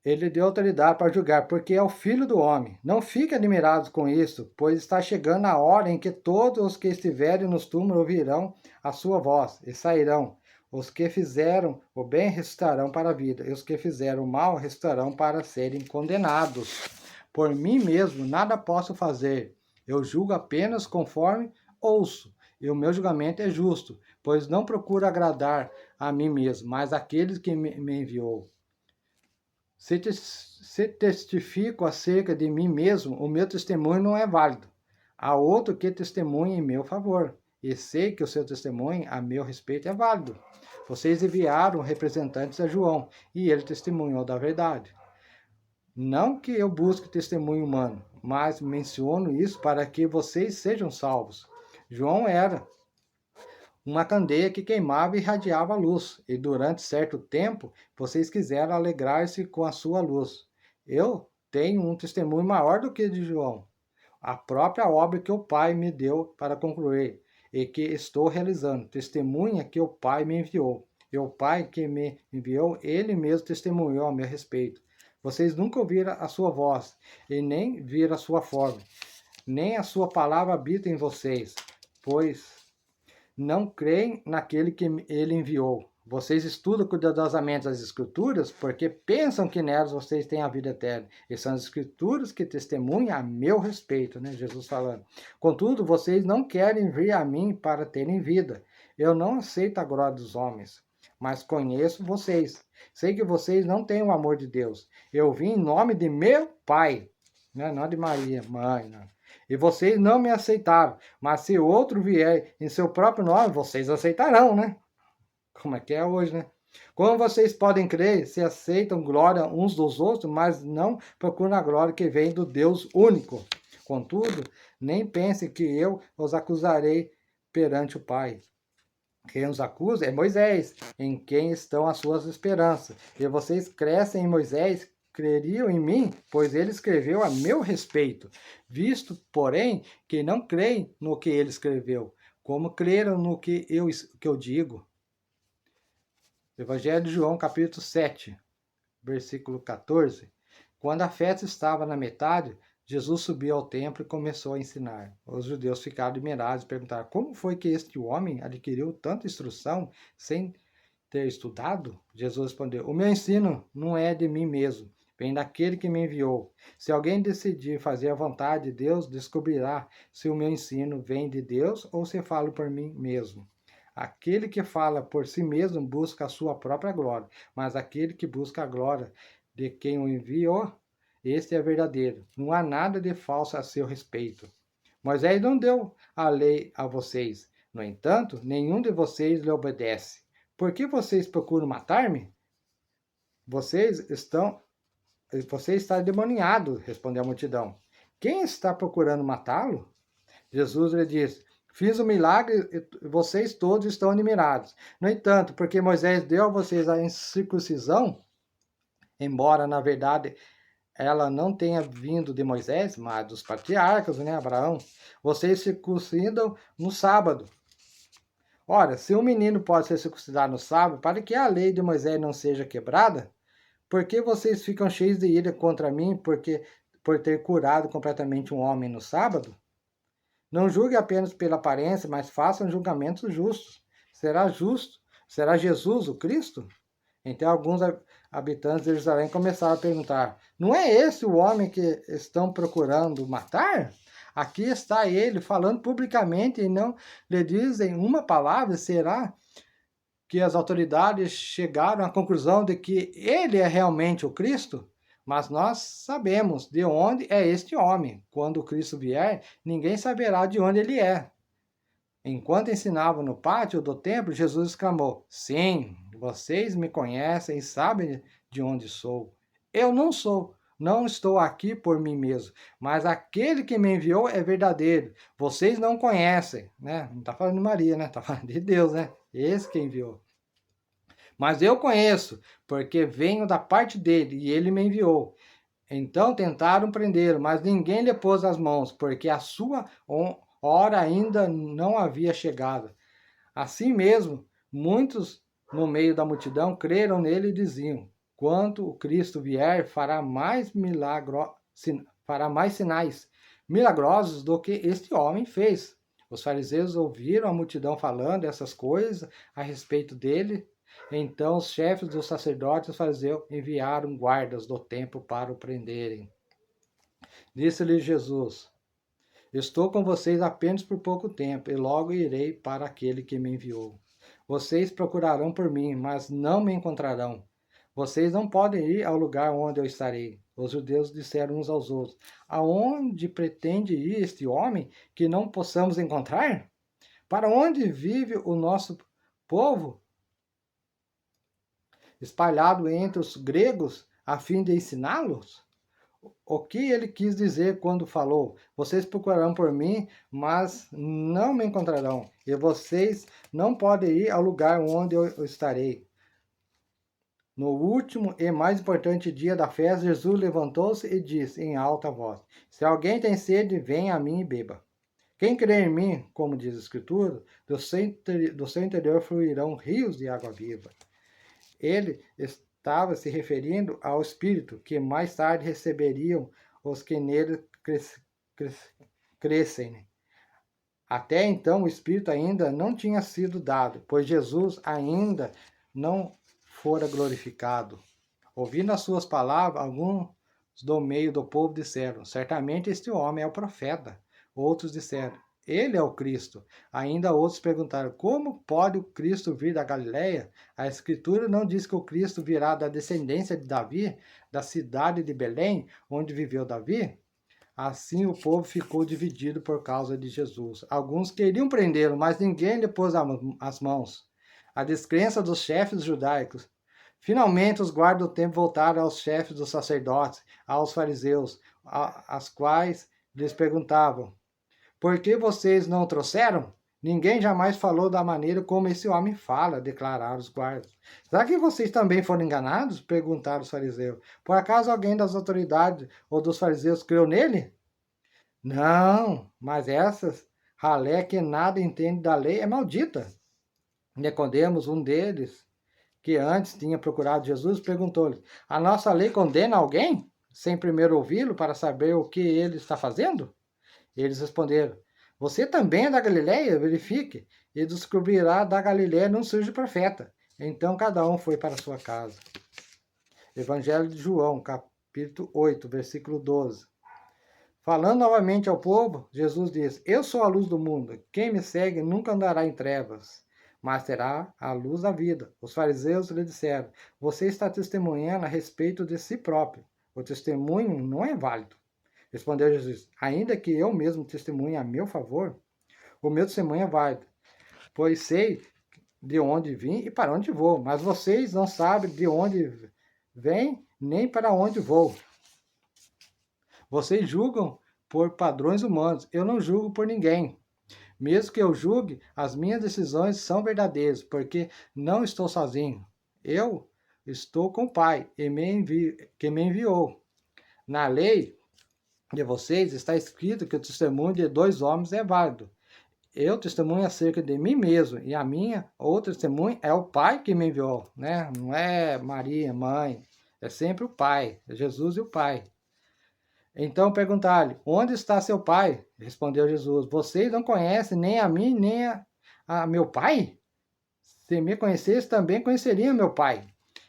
Ele deu autoridade para julgar, porque é o Filho do homem. Não fiquem admirados com isso, pois está chegando a hora em que todos os que estiverem nos túmulos ouvirão a sua voz e sairão. Os que fizeram o bem ressuscitarão para a vida, e os que fizeram o mal ressuscitarão para serem condenados. Por mim mesmo nada posso fazer. Eu julgo apenas conforme ouço, e o meu julgamento é justo, pois não procuro agradar a mim mesmo, mas àquele que me enviou. Se testifico acerca de mim mesmo, o meu testemunho não é válido. Há outro que testemunha em meu favor, e sei que o seu testemunho a meu respeito é válido. Vocês enviaram representantes a João, e ele testemunhou da verdade. Não que eu busque testemunho humano, mas menciono isso para que vocês sejam salvos. João era uma candeia que queimava e irradiava a luz, e durante certo tempo vocês quiseram alegrar-se com a sua luz. Eu tenho um testemunho maior do que de João, a própria obra que o Pai me deu para concluir, e que estou realizando, testemunha que o Pai me enviou. E o Pai que me enviou, ele mesmo testemunhou a meu respeito. Vocês nunca ouviram a sua voz, e nem viram a sua forma, nem a sua palavra habita em vocês, pois não creem naquele que ele enviou. Vocês estudam cuidadosamente as Escrituras porque pensam que nelas vocês têm a vida eterna. E são as Escrituras que testemunham a meu respeito, né? Jesus falando. Contudo, vocês não querem vir a mim para terem vida. Eu não aceito a glória dos homens, mas conheço vocês. Sei que vocês não têm o amor de Deus. Eu vim em nome de meu Pai, né? Não de Maria, mãe, não. E vocês não me aceitaram, mas se outro vier em seu próprio nome, vocês aceitarão, né? Como é que é hoje, né? Como vocês podem crer, se aceitam glória uns dos outros, mas não procuram a glória que vem do Deus único. Contudo, nem pensem que eu os acusarei perante o Pai. Quem os acusa é Moisés, em quem estão as suas esperanças. E vocês crescem em Moisés, creriam em mim, pois ele escreveu a meu respeito, visto, porém, que não creem no que ele escreveu, como creram no que eu digo. Evangelho de João, capítulo 7, versículo 14. Quando a festa estava na metade, Jesus subiu ao templo e começou a ensinar. Os judeus ficaram admirados e perguntaram: como foi que este homem adquiriu tanta instrução sem ter estudado? Jesus respondeu: o meu ensino não é de mim mesmo, vem daquele que me enviou. Se alguém decidir fazer a vontade de Deus, descobrirá se o meu ensino vem de Deus ou se falo por mim mesmo. Aquele que fala por si mesmo busca a sua própria glória, mas aquele que busca a glória de quem o enviou, este é verdadeiro. Não há nada de falso a seu respeito. Moisés não deu a lei a vocês. No entanto, nenhum de vocês lhe obedece. Por que vocês procuram matar-me? Você está endemoniado, respondeu a multidão. Quem está procurando matá-lo? Jesus lhe disse: fiz um milagre e vocês todos estão admirados. No entanto, porque Moisés deu a vocês a incircuncisão, embora na verdade ela não tenha vindo de Moisés, mas dos patriarcas, né, Abraão, vocês circuncidam no sábado. Ora, se um menino pode ser circuncidado no sábado, para que a lei de Moisés não seja quebrada, por que vocês ficam cheios de ira contra mim por ter curado completamente um homem no sábado? Não julgue apenas pela aparência, mas façam julgamentos justos. Será justo? Será Jesus o Cristo? Então alguns habitantes de Jerusalém começaram a perguntar: não é esse o homem que estão procurando matar? Aqui está ele falando publicamente e não lhe dizem uma palavra. Será que as autoridades chegaram à conclusão de que ele é realmente o Cristo? Mas nós sabemos de onde é este homem. Quando o Cristo vier, ninguém saberá de onde ele é. Enquanto ensinava no pátio do templo, Jesus exclamou: sim, vocês me conhecem e sabem de onde sou. Eu não estou aqui por mim mesmo, mas aquele que me enviou é verdadeiro. Vocês não conhecem, né? Não está falando de Maria, né? Está falando de Deus, né? Esse que enviou. Mas eu conheço, porque venho da parte dele e ele me enviou. Então tentaram prendê-lo, mas ninguém lhe pôs as mãos, porque a sua hora ainda não havia chegado. Assim mesmo, muitos no meio da multidão creram nele e diziam: quando o Cristo vier, fará mais sinais milagrosos do que este homem fez. Os fariseus ouviram a multidão falando essas coisas a respeito dele. Então os chefes dos sacerdotes e os fariseus enviaram guardas do templo para o prenderem. Disse-lhe Jesus: estou com vocês apenas por pouco tempo, e logo irei para aquele que me enviou. Vocês procurarão por mim, mas não me encontrarão. Vocês não podem ir ao lugar onde eu estarei. Os judeus disseram uns aos outros: aonde pretende ir este homem que não possamos encontrar? Para onde vive o nosso povo? Espalhado entre os gregos, a fim de ensiná-los? O que ele quis dizer quando falou: vocês procurarão por mim, mas não me encontrarão, e vocês não podem ir ao lugar onde eu estarei. No último e mais importante dia da festa, Jesus levantou-se e disse em alta voz: se alguém tem sede, venha a mim e beba. Quem crê em mim, como diz a Escritura, do seu interior fluirão rios de água viva. Ele estava se referindo ao Espírito, que mais tarde receberiam os que nele crescem. Até então o Espírito ainda não tinha sido dado, pois Jesus ainda não fora glorificado. Ouvindo as suas palavras, alguns do meio do povo disseram: certamente este homem é o profeta. Outros disseram: ele é o Cristo. Ainda outros perguntaram: como pode o Cristo vir da Galileia? A Escritura não diz que o Cristo virá da descendência de Davi, da cidade de Belém, onde viveu Davi? Assim o povo ficou dividido por causa de Jesus. Alguns queriam prendê-lo, mas ninguém lhe pôs as mãos. A descrença dos chefes judaicos. Finalmente os guardas do templo voltaram aos chefes dos sacerdotes, aos fariseus, as quais lhes perguntavam: por que vocês não o trouxeram? Ninguém jamais falou da maneira como esse homem fala, declararam os guardas. Será que vocês também foram enganados? Perguntaram os fariseus. Por acaso alguém das autoridades ou dos fariseus creu nele? Não, mas essas ralé que nada entende da lei é maldita. Nicodemos, um deles, que antes tinha procurado Jesus, perguntou-lhe: a nossa lei condena alguém? Sem primeiro ouvi-lo para saber o que ele está fazendo? Eles responderam: você também é da Galileia? Verifique, e descobrirá da Galileia não surge profeta. Então cada um foi para sua casa. Evangelho de João, capítulo 8, versículo 12. Falando novamente ao povo, Jesus diz: eu sou a luz do mundo. Quem me segue nunca andará em trevas, mas terá a luz da vida. Os fariseus lhe disseram: você está testemunhando a respeito de si próprio. O testemunho não é válido. Respondeu Jesus: ainda que eu mesmo testemunhe a meu favor, o meu testemunho é válido, pois sei de onde vim e para onde vou, mas vocês não sabem de onde vêm nem para onde vou. Vocês julgam por padrões humanos, eu não julgo por ninguém. Mesmo que eu julgue, as minhas decisões são verdadeiras, porque não estou sozinho. Eu estou com o Pai que me enviou. Na lei de vocês está escrito que o testemunho de 2 homens é válido. Eu testemunho acerca de mim mesmo, e a minha, outro testemunho, é o Pai que me enviou, né? Não é Maria, mãe, é sempre o Pai, é Jesus e o Pai. Então perguntaram-lhe, onde está seu pai? Respondeu Jesus, vocês não conhecem nem a mim, nem a meu pai? Se me conhecesse, também conheceriam meu pai.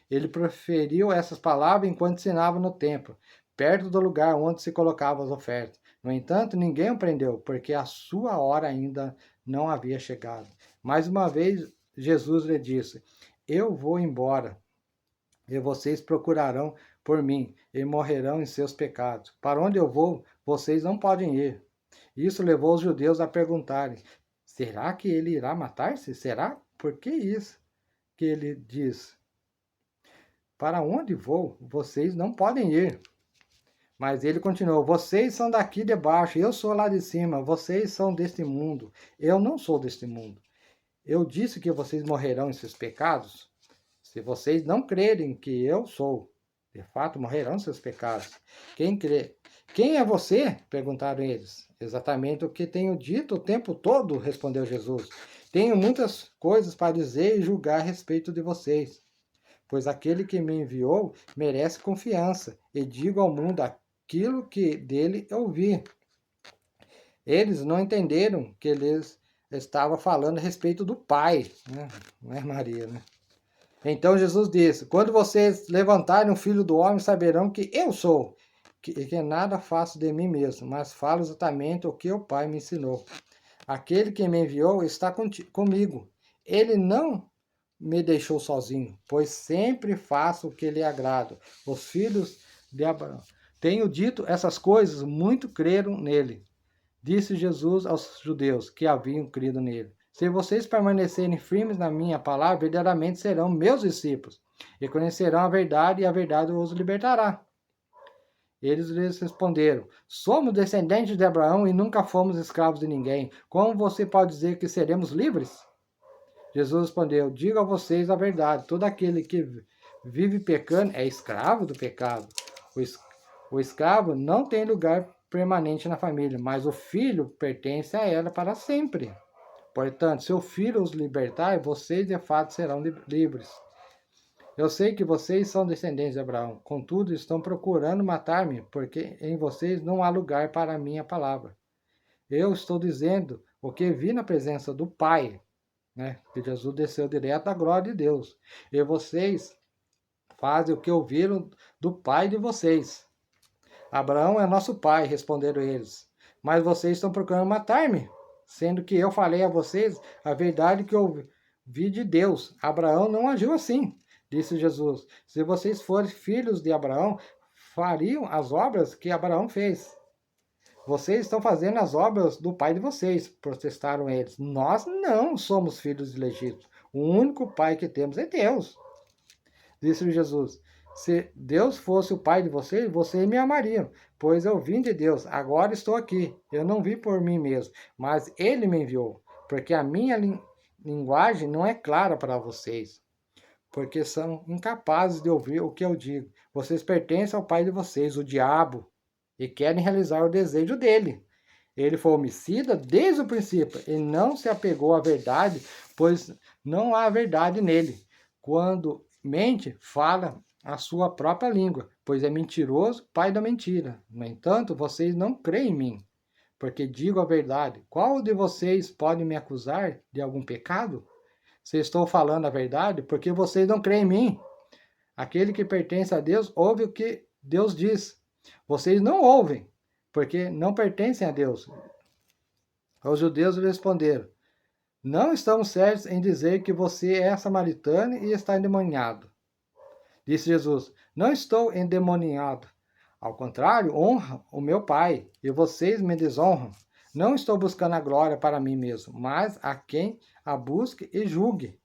Ele proferiu essas palavras enquanto ensinava no templo, perto do lugar onde se colocavam as ofertas. No entanto, ninguém o prendeu, porque a sua hora ainda não havia chegado. Mais uma vez, Jesus lhe disse, eu vou embora, e vocês procurarão por mim, e morrerão em seus pecados. Para onde eu vou, vocês não podem ir. Isso levou os judeus a perguntarem, será que ele irá matar-se? Será? Por que isso? Que ele diz, para onde vou, vocês não podem ir. Mas ele continuou, vocês são daqui de baixo, eu sou lá de cima, vocês são deste mundo, eu não sou deste mundo. Eu disse que vocês morrerão em seus pecados, se vocês não crerem que eu sou, de fato morrerão em seus pecados. Quem crê? Quem é você? Perguntaram eles. Exatamente o que tenho dito o tempo todo, respondeu Jesus. Tenho muitas coisas para dizer e julgar a respeito de vocês, pois aquele que me enviou merece confiança, e digo ao mundo aquilo que dele ouvi. Eles não entenderam que eles estavam falando a respeito do Pai, né? Não é Maria, né? Então Jesus disse, quando vocês levantarem o Filho do Homem, saberão que eu sou, que nada faço de mim mesmo, mas falo exatamente o que o Pai me ensinou. Aquele que me enviou está comigo. Ele não me deixou sozinho, pois sempre faço o que lhe agrada. Os filhos de Abraão. Tenho dito essas coisas, muito creram nele. Disse Jesus aos judeus que haviam crido nele. Se vocês permanecerem firmes na minha palavra, verdadeiramente serão meus discípulos, e conhecerão a verdade, e a verdade os libertará. Eles lhes responderam, somos descendentes de Abraão e nunca fomos escravos de ninguém. Como você pode dizer que seremos livres? Jesus respondeu, digo a vocês a verdade, todo aquele que vive pecando é escravo do pecado. O escravo não tem lugar permanente na família, mas o filho pertence a ela para sempre. Portanto, se o filho os libertar, vocês de fato serão livres. Eu sei que vocês são descendentes de Abraão, contudo estão procurando matar-me, porque em vocês não há lugar para a minha palavra. Eu estou dizendo o que vi na presença do Pai, né? Que Jesus desceu direto da glória de Deus. E vocês fazem o que ouviram do pai de vocês. Abraão é nosso pai, responderam eles. Mas vocês estão procurando matar-me, sendo que eu falei a vocês a verdade que eu vi de Deus. Abraão não agiu assim, disse Jesus. Se vocês forem filhos de Abraão, fariam as obras que Abraão fez. Vocês estão fazendo as obras do pai de vocês, protestaram eles. Nós não somos filhos ilegítimos. O único pai que temos é Deus. Disse Jesus, se Deus fosse o pai de vocês, vocês me amariam, pois eu vim de Deus, agora estou aqui. Eu não vim por mim mesmo, mas Ele me enviou, porque a minha linguagem não é clara para vocês, porque são incapazes de ouvir o que eu digo. Vocês pertencem ao pai de vocês, o diabo, e querem realizar o desejo dele. Ele foi homicida desde o princípio e não se apegou à verdade, pois não há verdade nele. Quando mente, fala a sua própria língua, pois é mentiroso, pai da mentira. No entanto, vocês não creem em mim, porque digo a verdade. Qual de vocês pode me acusar de algum pecado? Se estou falando a verdade, porque vocês não creem em mim. Aquele que pertence a Deus ouve o que Deus diz. Vocês não ouvem, porque não pertencem a Deus. Os judeus responderam, não estamos certos em dizer que você é samaritano e está endemoniado. Disse Jesus, não estou endemoniado. Ao contrário, honra o meu Pai, e vocês me desonram. Não estou buscando a glória para mim mesmo, mas a quem a busque e julgue.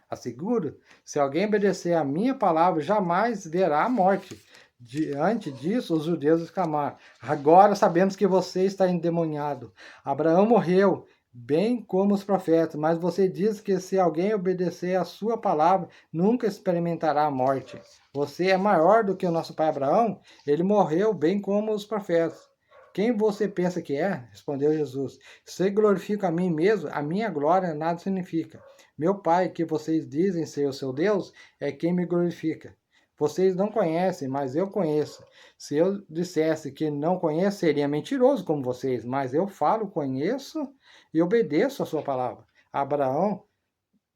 Asseguro, se alguém obedecer a minha palavra, jamais verá a morte. Diante disso, os judeus exclamaram, agora sabemos que você está endemoniado. Abraão morreu, bem como os profetas, mas você diz que se alguém obedecer a sua palavra, nunca experimentará a morte. Você é maior do que o nosso pai Abraão? Ele morreu bem como os profetas. Quem você pensa que é? Respondeu Jesus. Se glorifico a mim mesmo, a minha glória nada significa. Meu Pai, que vocês dizem ser o seu Deus, é quem me glorifica. Vocês não conhecem, mas eu conheço. Se eu dissesse que não conheço, seria mentiroso como vocês, mas eu falo, conheço e obedeço a sua palavra. Abraão,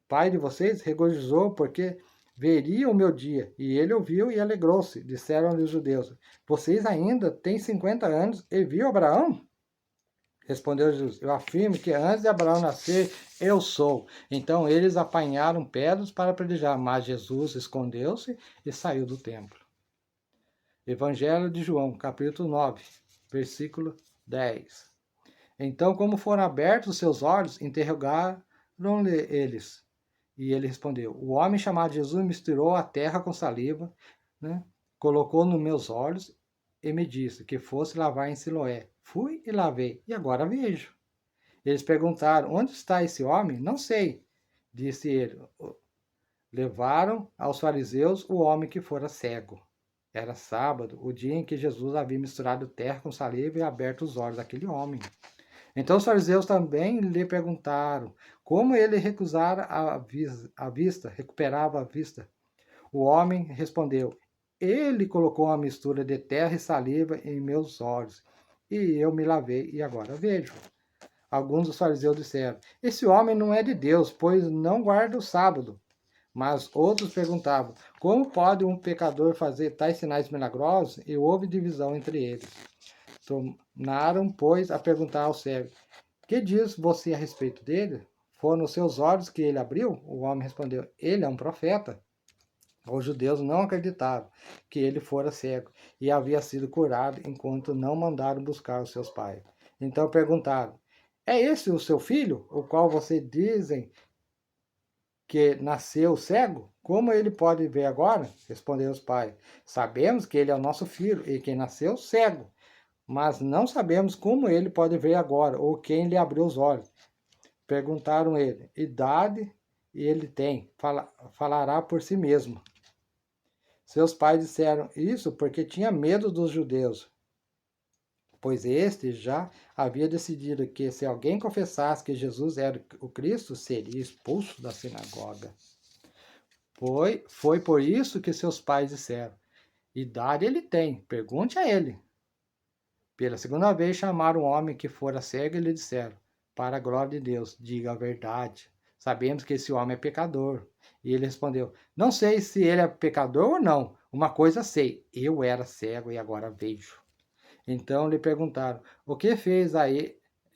pai de vocês, regozijou porque veria o meu dia, e ele ouviu e alegrou-se. Disseram-lhe os judeus: Vocês ainda têm 50 anos e viu Abraão? Respondeu Jesus: Eu afirmo que antes de Abraão nascer, eu sou. Então eles apanharam pedras para apedrejar, mas Jesus escondeu-se e saiu do templo. Evangelho de João, capítulo 9, versículo 10. Então, como foram abertos os seus olhos, interrogaram-lhe eles. E ele respondeu: O homem chamado Jesus misturou a terra com saliva, né? Colocou nos meus olhos e me disse que fosse lavar em Siloé. Fui e lavei, e agora vejo. Eles perguntaram: Onde está esse homem? Não sei, disse ele. Levaram aos fariseus o homem que fora cego. Era sábado, o dia em que Jesus havia misturado terra com saliva e aberto os olhos daquele homem. Então os fariseus também lhe perguntaram como ele recusara a vista, recuperava a vista. O homem respondeu: Ele colocou uma mistura de terra e saliva em meus olhos, e eu me lavei e agora vejo. Alguns dos fariseus disseram: Esse homem não é de Deus, pois não guarda o sábado. Mas outros perguntavam: Como pode um pecador fazer tais sinais milagrosos? E houve divisão entre eles. Tornaram, pois, a perguntar ao cego: Que diz você a respeito dele? Foram os seus olhos que ele abriu? O homem respondeu: Ele é um profeta. Os judeus não acreditavam que ele fora cego e havia sido curado, enquanto não mandaram buscar os seus pais. Então perguntaram: É esse o seu filho, o qual vocês dizem que nasceu cego? Como ele pode ver agora? Responderam os pais: Sabemos que ele é o nosso filho e que nasceu cego, mas não sabemos como ele pode ver agora ou quem lhe abriu os olhos. Perguntaram ele: Idade ele tem? Falará por si mesmo. Seus pais disseram isso porque tinha medo dos judeus, pois este já havia decidido que se alguém confessasse que Jesus era o Cristo, seria expulso da sinagoga. Foi por isso que seus pais disseram: Idade ele tem, pergunte a ele. Pela segunda vez chamaram o homem que fora cego e lhe disseram: Para a glória de Deus, diga a verdade. Sabemos que esse homem é pecador. E ele respondeu: Não sei se ele é pecador ou não. Uma coisa sei: eu era cego e agora vejo. Então lhe perguntaram: O que fez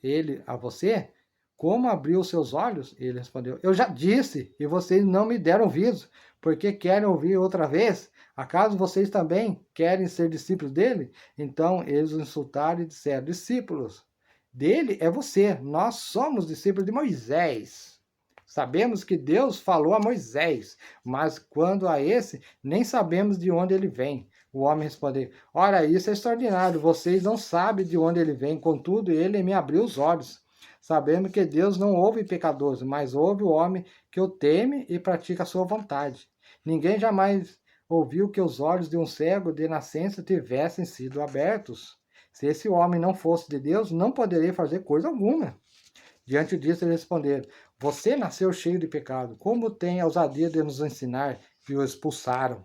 ele a você? Como abriu os seus olhos? Ele respondeu: Eu já disse, e vocês não me deram ouvidos, porque querem ouvir outra vez? Acaso vocês também querem ser discípulos dele? Então eles o insultaram e disseram: Discípulos dele é você, nós somos discípulos de Moisés. Sabemos que Deus falou a Moisés, mas quando a esse, nem sabemos de onde ele vem. O homem respondeu: Ora, isso é extraordinário, vocês não sabem de onde ele vem, contudo, ele me abriu os olhos. Sabemos que Deus não ouve pecadores, mas ouve o homem que o teme e pratica a sua vontade. Ninguém jamais ouviu que os olhos de um cego de nascença tivessem sido abertos. Se esse homem não fosse de Deus, não poderia fazer coisa alguma. Diante disso, eles responderam: Você nasceu cheio de pecado. Como tem a ousadia de nos ensinar? E o expulsaram.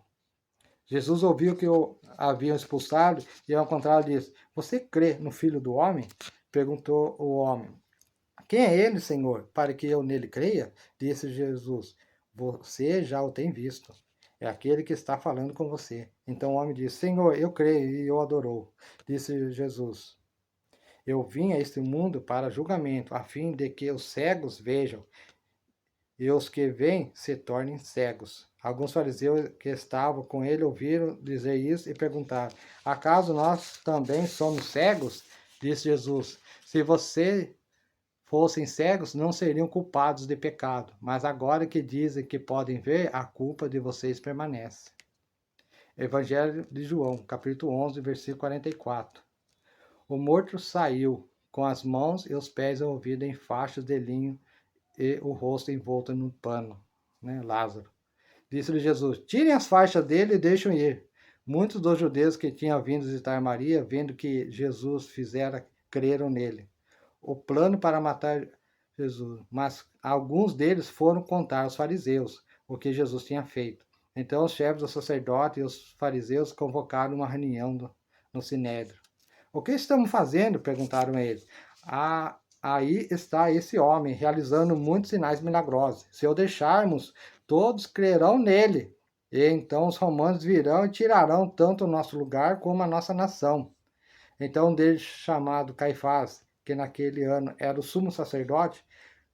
Jesus ouviu que o haviam expulsado e, ao contrário, disse: Você crê no Filho do Homem? Perguntou o homem: Quem é ele, Senhor, para que eu nele creia? Disse Jesus: Você já o tem visto. É aquele que está falando com você. Então o homem disse: Senhor, eu creio, e o adorou. Disse Jesus: Eu vim a este mundo para julgamento, a fim de que os cegos vejam e os que veem se tornem cegos. Alguns fariseus que estavam com ele ouviram dizer isso e perguntaram: Acaso nós também somos cegos? Disse Jesus: Se vocês fossem cegos, não seriam culpados de pecado, mas agora que dizem que podem ver, a culpa de vocês permanece. Evangelho de João, capítulo 11, versículo 44. O morto saiu, com as mãos e os pés envolvidos em faixas de linho e o rosto envolto num pano, né? Lázaro. Disse-lhe Jesus: tirem as faixas dele e deixem ir. Muitos dos judeus que tinham vindo visitar Maria, vendo que Jesus fizera, creram nele. O plano para matar Jesus, mas alguns deles foram contar aos fariseus o que Jesus tinha feito. Então os chefes do sacerdote e os fariseus convocaram uma reunião no Sinédrio. O que estamos fazendo? Perguntaram eles. Aí está esse homem, realizando muitos sinais milagrosos. Se o deixarmos, todos crerão nele. E então os romanos virão e tirarão tanto o nosso lugar como a nossa nação. Então um deles, chamado Caifás, que naquele ano era o sumo sacerdote,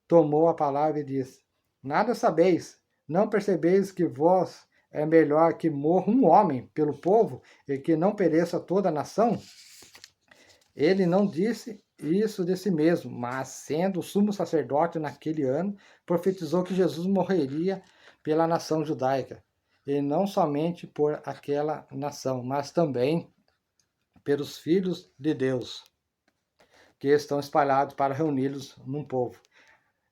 tomou a palavra e disse: nada sabeis, não percebeis que vós é melhor que morra um homem pelo povo e que não pereça toda a nação? Ele não disse isso de si mesmo, mas, sendo o sumo sacerdote naquele ano, profetizou que Jesus morreria pela nação judaica, e não somente por aquela nação, mas também pelos filhos de Deus, que estão espalhados para reuni-los num povo.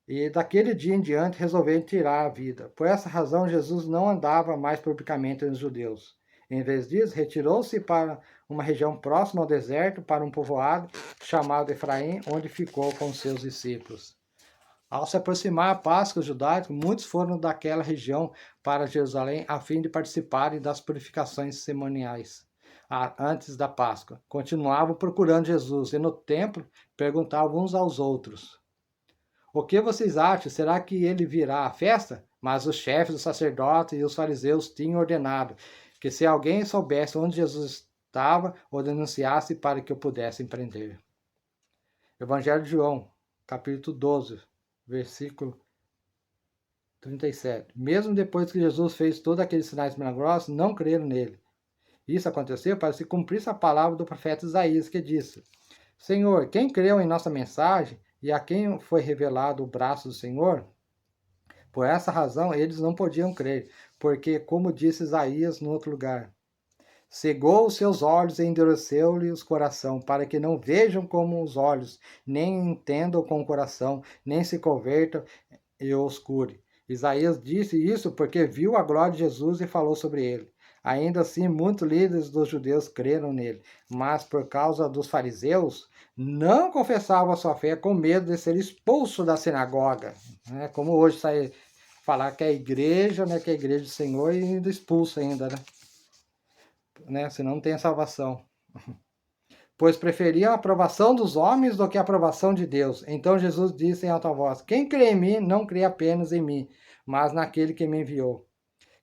E daquele dia em diante resolveram tirar a vida. Por essa razão, Jesus não andava mais publicamente entre os judeus. Em vez disso, retirou-se para uma região próxima ao deserto, para um povoado chamado Efraim, onde ficou com seus discípulos. Ao se aproximar a Páscoa judaica, muitos foram daquela região para Jerusalém a fim de participarem das purificações cerimoniais antes da Páscoa. Continuavam procurando Jesus e no templo perguntavam uns aos outros: o que vocês acham? Será que ele virá à festa? Mas os chefes dos sacerdotes e os fariseus tinham ordenado que se alguém soubesse onde Jesus estava, o denunciasse para que o pudessem prender. Evangelho de João, capítulo 12, versículo 37. Mesmo depois que Jesus fez todos aqueles sinais milagrosos, não creram nele. Isso aconteceu para se cumprir a palavra do profeta Isaías, que disse: Senhor, quem creu em nossa mensagem e a quem foi revelado o braço do Senhor? Por essa razão, eles não podiam crer, porque, como disse Isaías no outro lugar, cegou os seus olhos e endureceu-lhes o coração, para que não vejam com os olhos, nem entendam com o coração, nem se convertam e os cure. Isaías disse isso porque viu a glória de Jesus e falou sobre ele. Ainda assim, muitos líderes dos judeus creram nele, mas por causa dos fariseus, não confessavam a sua fé com medo de ser expulso da sinagoga. Né? Como hoje sai falar que é a igreja, né, que é a igreja do Senhor, e ainda expulsa ainda, né? Senão não tem salvação. Pois preferiam a aprovação dos homens do que a aprovação de Deus. Então Jesus disse em alta voz: quem crê em mim, não crê apenas em mim, mas naquele que me enviou.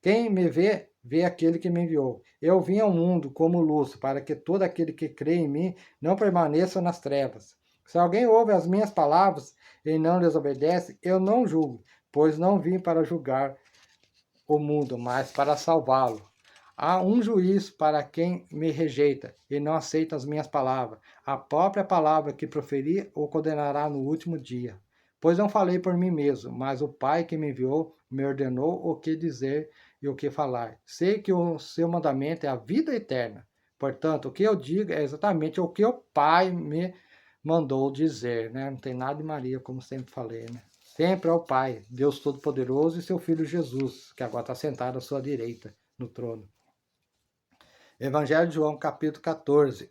Quem me vê, vê aquele que me enviou. Eu vim ao mundo como luz, para que todo aquele que crê em mim não permaneça nas trevas. Se alguém ouve as minhas palavras e não lhes obedece, eu não julgo, pois não vim para julgar o mundo, mas para salvá-lo. Há um juiz para quem me rejeita e não aceita as minhas palavras. A própria palavra que proferi o condenará no último dia. Pois não falei por mim mesmo, mas o Pai que me enviou me ordenou o que dizer e o que falar. Sei que o seu mandamento é a vida eterna. Portanto, o que eu digo é exatamente o que o Pai me mandou dizer, né? Não tem nada de Maria, como sempre falei, né? Sempre é o Pai, Deus Todo-Poderoso e seu Filho Jesus, que agora está sentado à sua direita no trono. Evangelho de João, capítulo 14.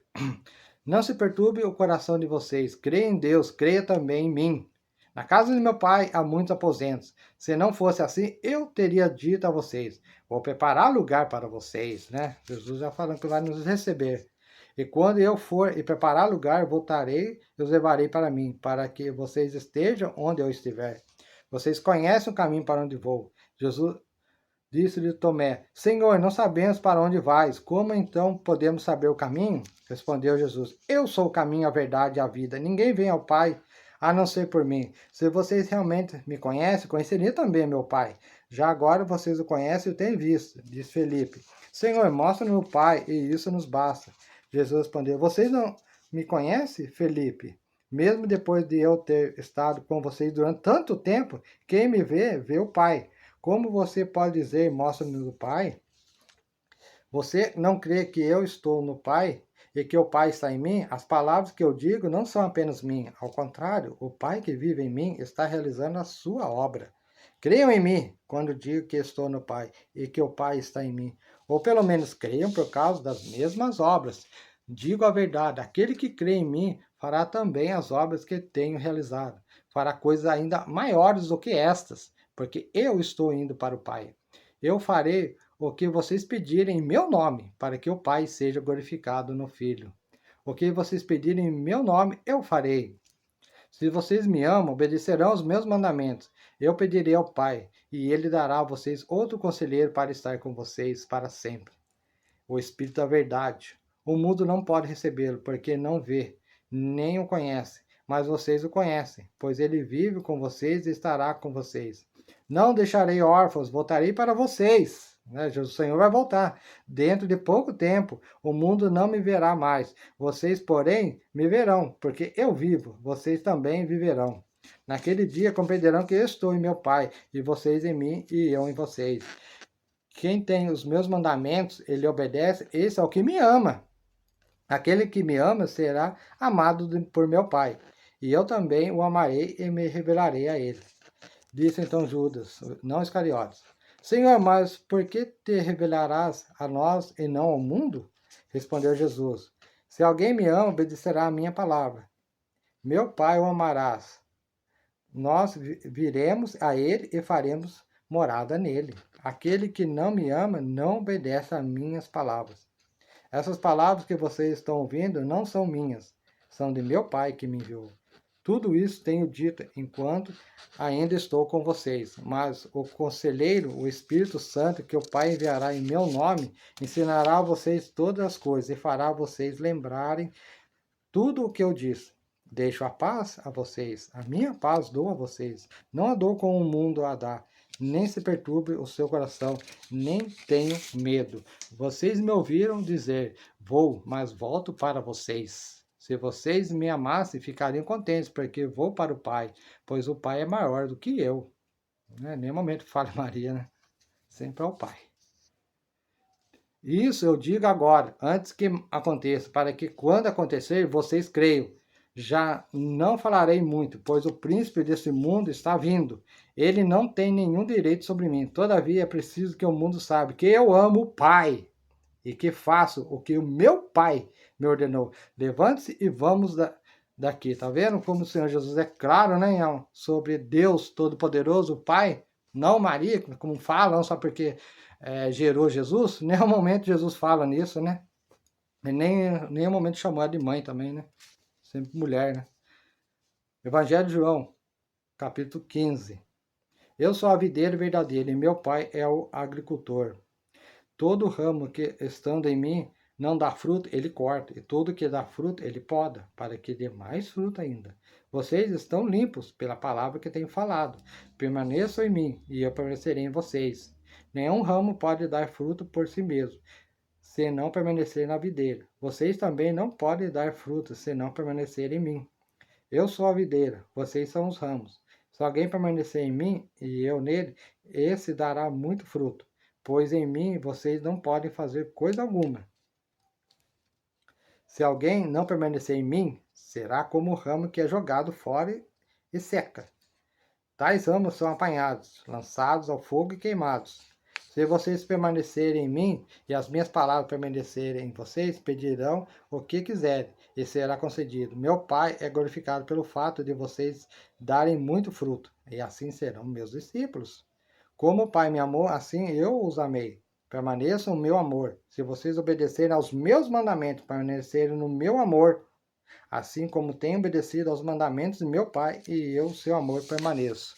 Não se perturbe o coração de vocês. Creia em Deus, creia também em mim. Na casa de meu pai há muitos aposentos. Se não fosse assim, eu teria dito a vocês: vou preparar lugar para vocês, né? Jesus já falando que vai nos receber. E quando eu for e preparar lugar, voltarei e os levarei para mim, para que vocês estejam onde eu estiver. Vocês conhecem o caminho para onde vou. Jesus disse-lhe Tomé: Senhor, não sabemos para onde vais. Como então podemos saber o caminho? Respondeu Jesus: Eu sou o caminho, a verdade e a vida. Ninguém vem ao Pai a não ser por mim. Se vocês realmente me conhecem, conheceriam também meu Pai. Já agora vocês o conhecem e o têm visto, disse Felipe. Senhor, mostra-nos o Pai, e isso nos basta. Jesus respondeu: Vocês não me conhecem, Felipe? Mesmo depois de eu ter estado com vocês durante tanto tempo, quem me vê, vê o Pai. Como você pode dizer, mostra-nos o Pai? Você não crê que eu estou no Pai e que o Pai está em mim, as palavras que eu digo não são apenas minhas. Ao contrário, o Pai que vive em mim está realizando a sua obra. Creiam em mim quando digo que estou no Pai e que o Pai está em mim. Ou pelo menos creiam por causa das mesmas obras. Digo a verdade, aquele que crê em mim fará também as obras que tenho realizado. Fará coisas ainda maiores do que estas, porque eu estou indo para o Pai. Eu farei o que vocês pedirem em meu nome, para que o Pai seja glorificado no Filho. O que vocês pedirem em meu nome, eu farei. Se vocês me amam, obedecerão os meus mandamentos. Eu pedirei ao Pai, e ele dará a vocês outro conselheiro para estar com vocês para sempre. O Espírito da Verdade. O mundo não pode recebê-lo, porque não vê, nem o conhece. Mas vocês o conhecem, pois ele vive com vocês e estará com vocês. Não deixarei órfãos, voltarei para vocês. O Senhor vai voltar. Dentro de pouco tempo, o mundo não me verá mais. Vocês, porém, me verão, porque eu vivo. Vocês também viverão. Naquele dia compreenderão que eu estou em meu Pai, e vocês em mim, e eu em vocês. Quem tem os meus mandamentos, ele obedece, esse é o que me ama. Aquele que me ama será amado por meu Pai, e eu também o amarei e me revelarei a ele. Disse então Judas, não Iscariotes: Senhor, mas por que te revelarás a nós e não ao mundo? Respondeu Jesus: Se alguém me ama, obedecerá a minha palavra. Meu Pai o amarás. Nós viremos a ele e faremos morada nele. Aquele que não me ama não obedece às minhas palavras. Essas palavras que vocês estão ouvindo não são minhas, são de meu Pai que me enviou. Tudo isso tenho dito enquanto ainda estou com vocês, mas o Conselheiro, o Espírito Santo, que o Pai enviará em meu nome, ensinará a vocês todas as coisas e fará vocês lembrarem tudo o que eu disse. Deixo a paz a vocês, a minha paz dou a vocês. Não a dou como o mundo a dá. Nem se perturbe o seu coração, nem tenho medo. Vocês me ouviram dizer, vou, mas volto para vocês. Se vocês me amassem, ficariam contentes, porque vou para o Pai, pois o Pai é maior do que eu. Nenhum momento fala Maria, né? Sempre é o Pai. Isso eu digo agora, antes que aconteça, para que quando acontecer, vocês creiam. Já não falarei muito, pois o príncipe desse mundo está vindo. Ele não tem nenhum direito sobre mim. Todavia é preciso que o mundo saiba que eu amo o Pai e que faço o que o meu Pai me ordenou. Levante-se e vamos daqui. Tá vendo como o Senhor Jesus é claro, né, sobre Deus Todo-Poderoso, o Pai? Não Maria, como falam, só porque gerou Jesus. Em nenhum momento Jesus fala nisso, né? E nem nenhum momento chamou ela de mãe também, né? Sempre mulher, né? Evangelho de João, capítulo 15. Eu sou a videira verdadeira e meu Pai é o agricultor. Todo ramo que estando em mim não dá fruto, ele corta, e todo que dá fruto, ele poda, para que dê mais fruto ainda. Vocês estão limpos pela palavra que tenho falado. Permaneçam em mim, e eu permanecerei em vocês. Nenhum ramo pode dar fruto por si mesmo, se não permanecer na videira. Vocês também não podem dar fruto, se não permanecerem em mim. Eu sou a videira, vocês são os ramos. Se alguém permanecer em mim e eu nele, esse dará muito fruto, pois em mim vocês não podem fazer coisa alguma. Se alguém não permanecer em mim, será como o ramo que é jogado fora e seca. Tais ramos são apanhados, lançados ao fogo e queimados. Se vocês permanecerem em mim e as minhas palavras permanecerem em vocês, pedirão o que quiserem e será concedido. Meu Pai é glorificado pelo fato de vocês darem muito fruto, e assim serão meus discípulos. Como o Pai me amou, assim eu os amei. Permaneçam no meu amor. Se vocês obedecerem aos meus mandamentos, permanecerem no meu amor, assim como tenho obedecido aos mandamentos de meu Pai, e eu, seu amor, permaneço.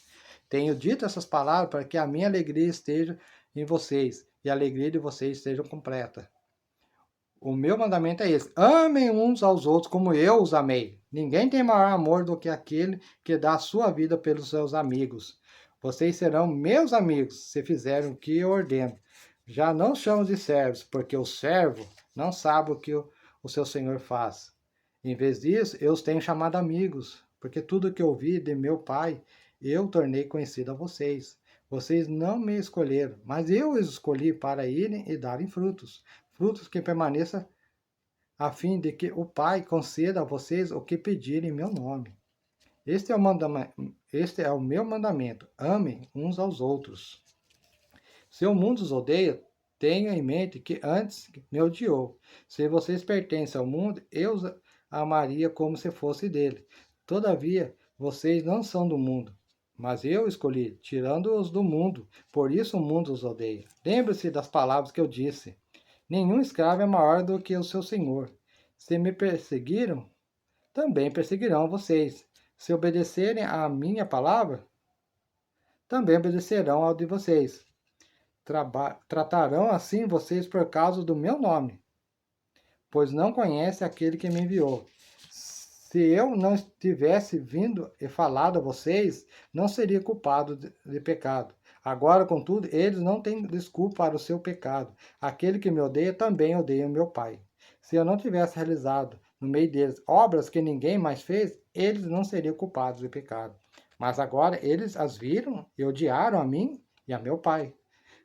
Tenho dito essas palavras para que a minha alegria esteja em vocês, e a alegria de vocês esteja completa. O meu mandamento é esse: amem uns aos outros como eu os amei. Ninguém tem maior amor do que aquele que dá a sua vida pelos seus amigos. Vocês serão meus amigos se fizerem o que eu ordeno. Já não chamo de servos, porque o servo não sabe o que o seu senhor faz. Em vez disso, eu os tenho chamado amigos, porque tudo que ouvi de meu Pai, eu tornei conhecido a vocês. Vocês não me escolheram, mas eu os escolhi para irem e darem frutos. Frutos que permaneçam a fim de que o Pai conceda a vocês o que pedirem em meu nome. Este é o meu mandamento: amem uns aos outros. Se o mundo os odeia, tenha em mente que antes me odiou. Se vocês pertencem ao mundo, eu os amaria como se fosse dele. Todavia, vocês não são do mundo, mas eu escolhi, tirando-os do mundo. Por isso o mundo os odeia. Lembre-se das palavras que eu disse. Nenhum escravo é maior do que o seu senhor. Se me perseguiram, também perseguirão vocês. Se obedecerem à minha palavra, também obedecerão ao de vocês. Tratarão assim vocês por causa do meu nome, pois não conhecem aquele que me enviou. Se eu não tivesse vindo e falado a vocês, não seria culpado de pecado. Agora, contudo, eles não têm desculpa para o seu pecado. Aquele que me odeia também odeia o meu Pai. Se eu não tivesse realizado no meio deles obras que ninguém mais fez, eles não seriam culpados de pecado. Mas agora eles as viram e odiaram a mim e a meu Pai.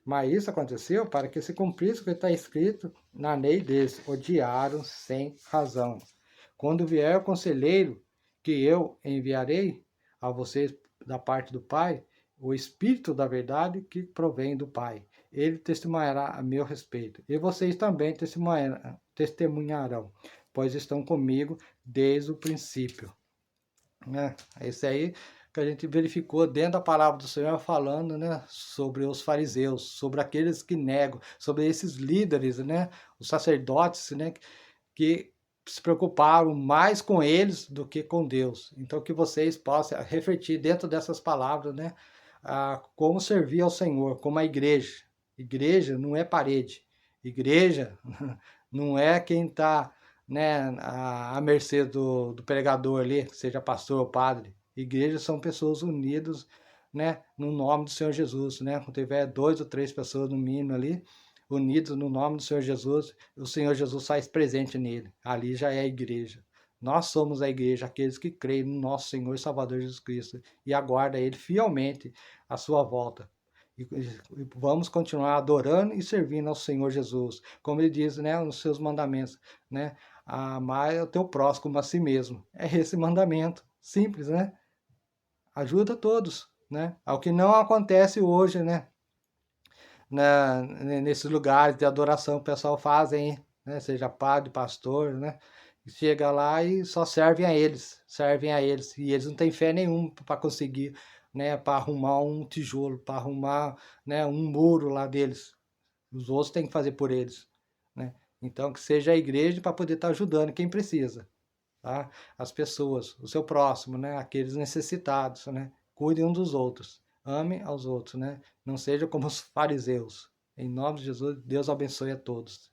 Mas isso aconteceu para que se cumprisse o que está escrito na lei deles: odiaram sem razão. Quando vier o conselheiro que eu enviarei a vocês da parte do Pai, o Espírito da verdade que provém do Pai, ele testemunhará a meu respeito. E vocês também testemunharão, pois estão comigo desde o princípio. Esse aí que a gente verificou dentro da palavra do Senhor falando, né, sobre os fariseus, sobre aqueles que negam, sobre esses líderes, né, os sacerdotes, né, que se preocuparam mais com eles do que com Deus. Então que vocês possam refletir dentro dessas palavras, né, como servir ao Senhor, como a igreja. Igreja não é parede. Igreja não é quem está, né, à mercê do pregador ali, seja pastor ou padre. Igrejas são pessoas unidas, né, no nome do Senhor Jesus, né? Quando tiver 2 ou 3 pessoas no mínimo ali, unidos no nome do Senhor Jesus, o Senhor Jesus faz presente nele. Ali já é a igreja. Nós somos a igreja, aqueles que creem no nosso Senhor e Salvador Jesus Cristo e aguardam Ele fielmente a sua volta. E vamos continuar adorando e servindo ao Senhor Jesus, como Ele diz, né, nos seus mandamentos, né? Amar o teu próximo como a si mesmo. É esse mandamento, simples, né? Ajuda todos, né? Ao que não acontece hoje, né? Nesses lugares de adoração que o pessoal fazem, né? Seja padre, pastor, né? Chega lá e só servem a eles, e eles não têm fé nenhuma para conseguir, né? Para arrumar um tijolo, para arrumar, né? Um muro lá deles. Os outros têm que fazer por eles, né? Então que seja a igreja para poder estar ajudando quem precisa, tá? As pessoas, o seu próximo, né? Aqueles necessitados, né? Cuidem um dos outros, amem aos outros, né? Não seja como os fariseus. Em nome de Jesus, Deus abençoe a todos.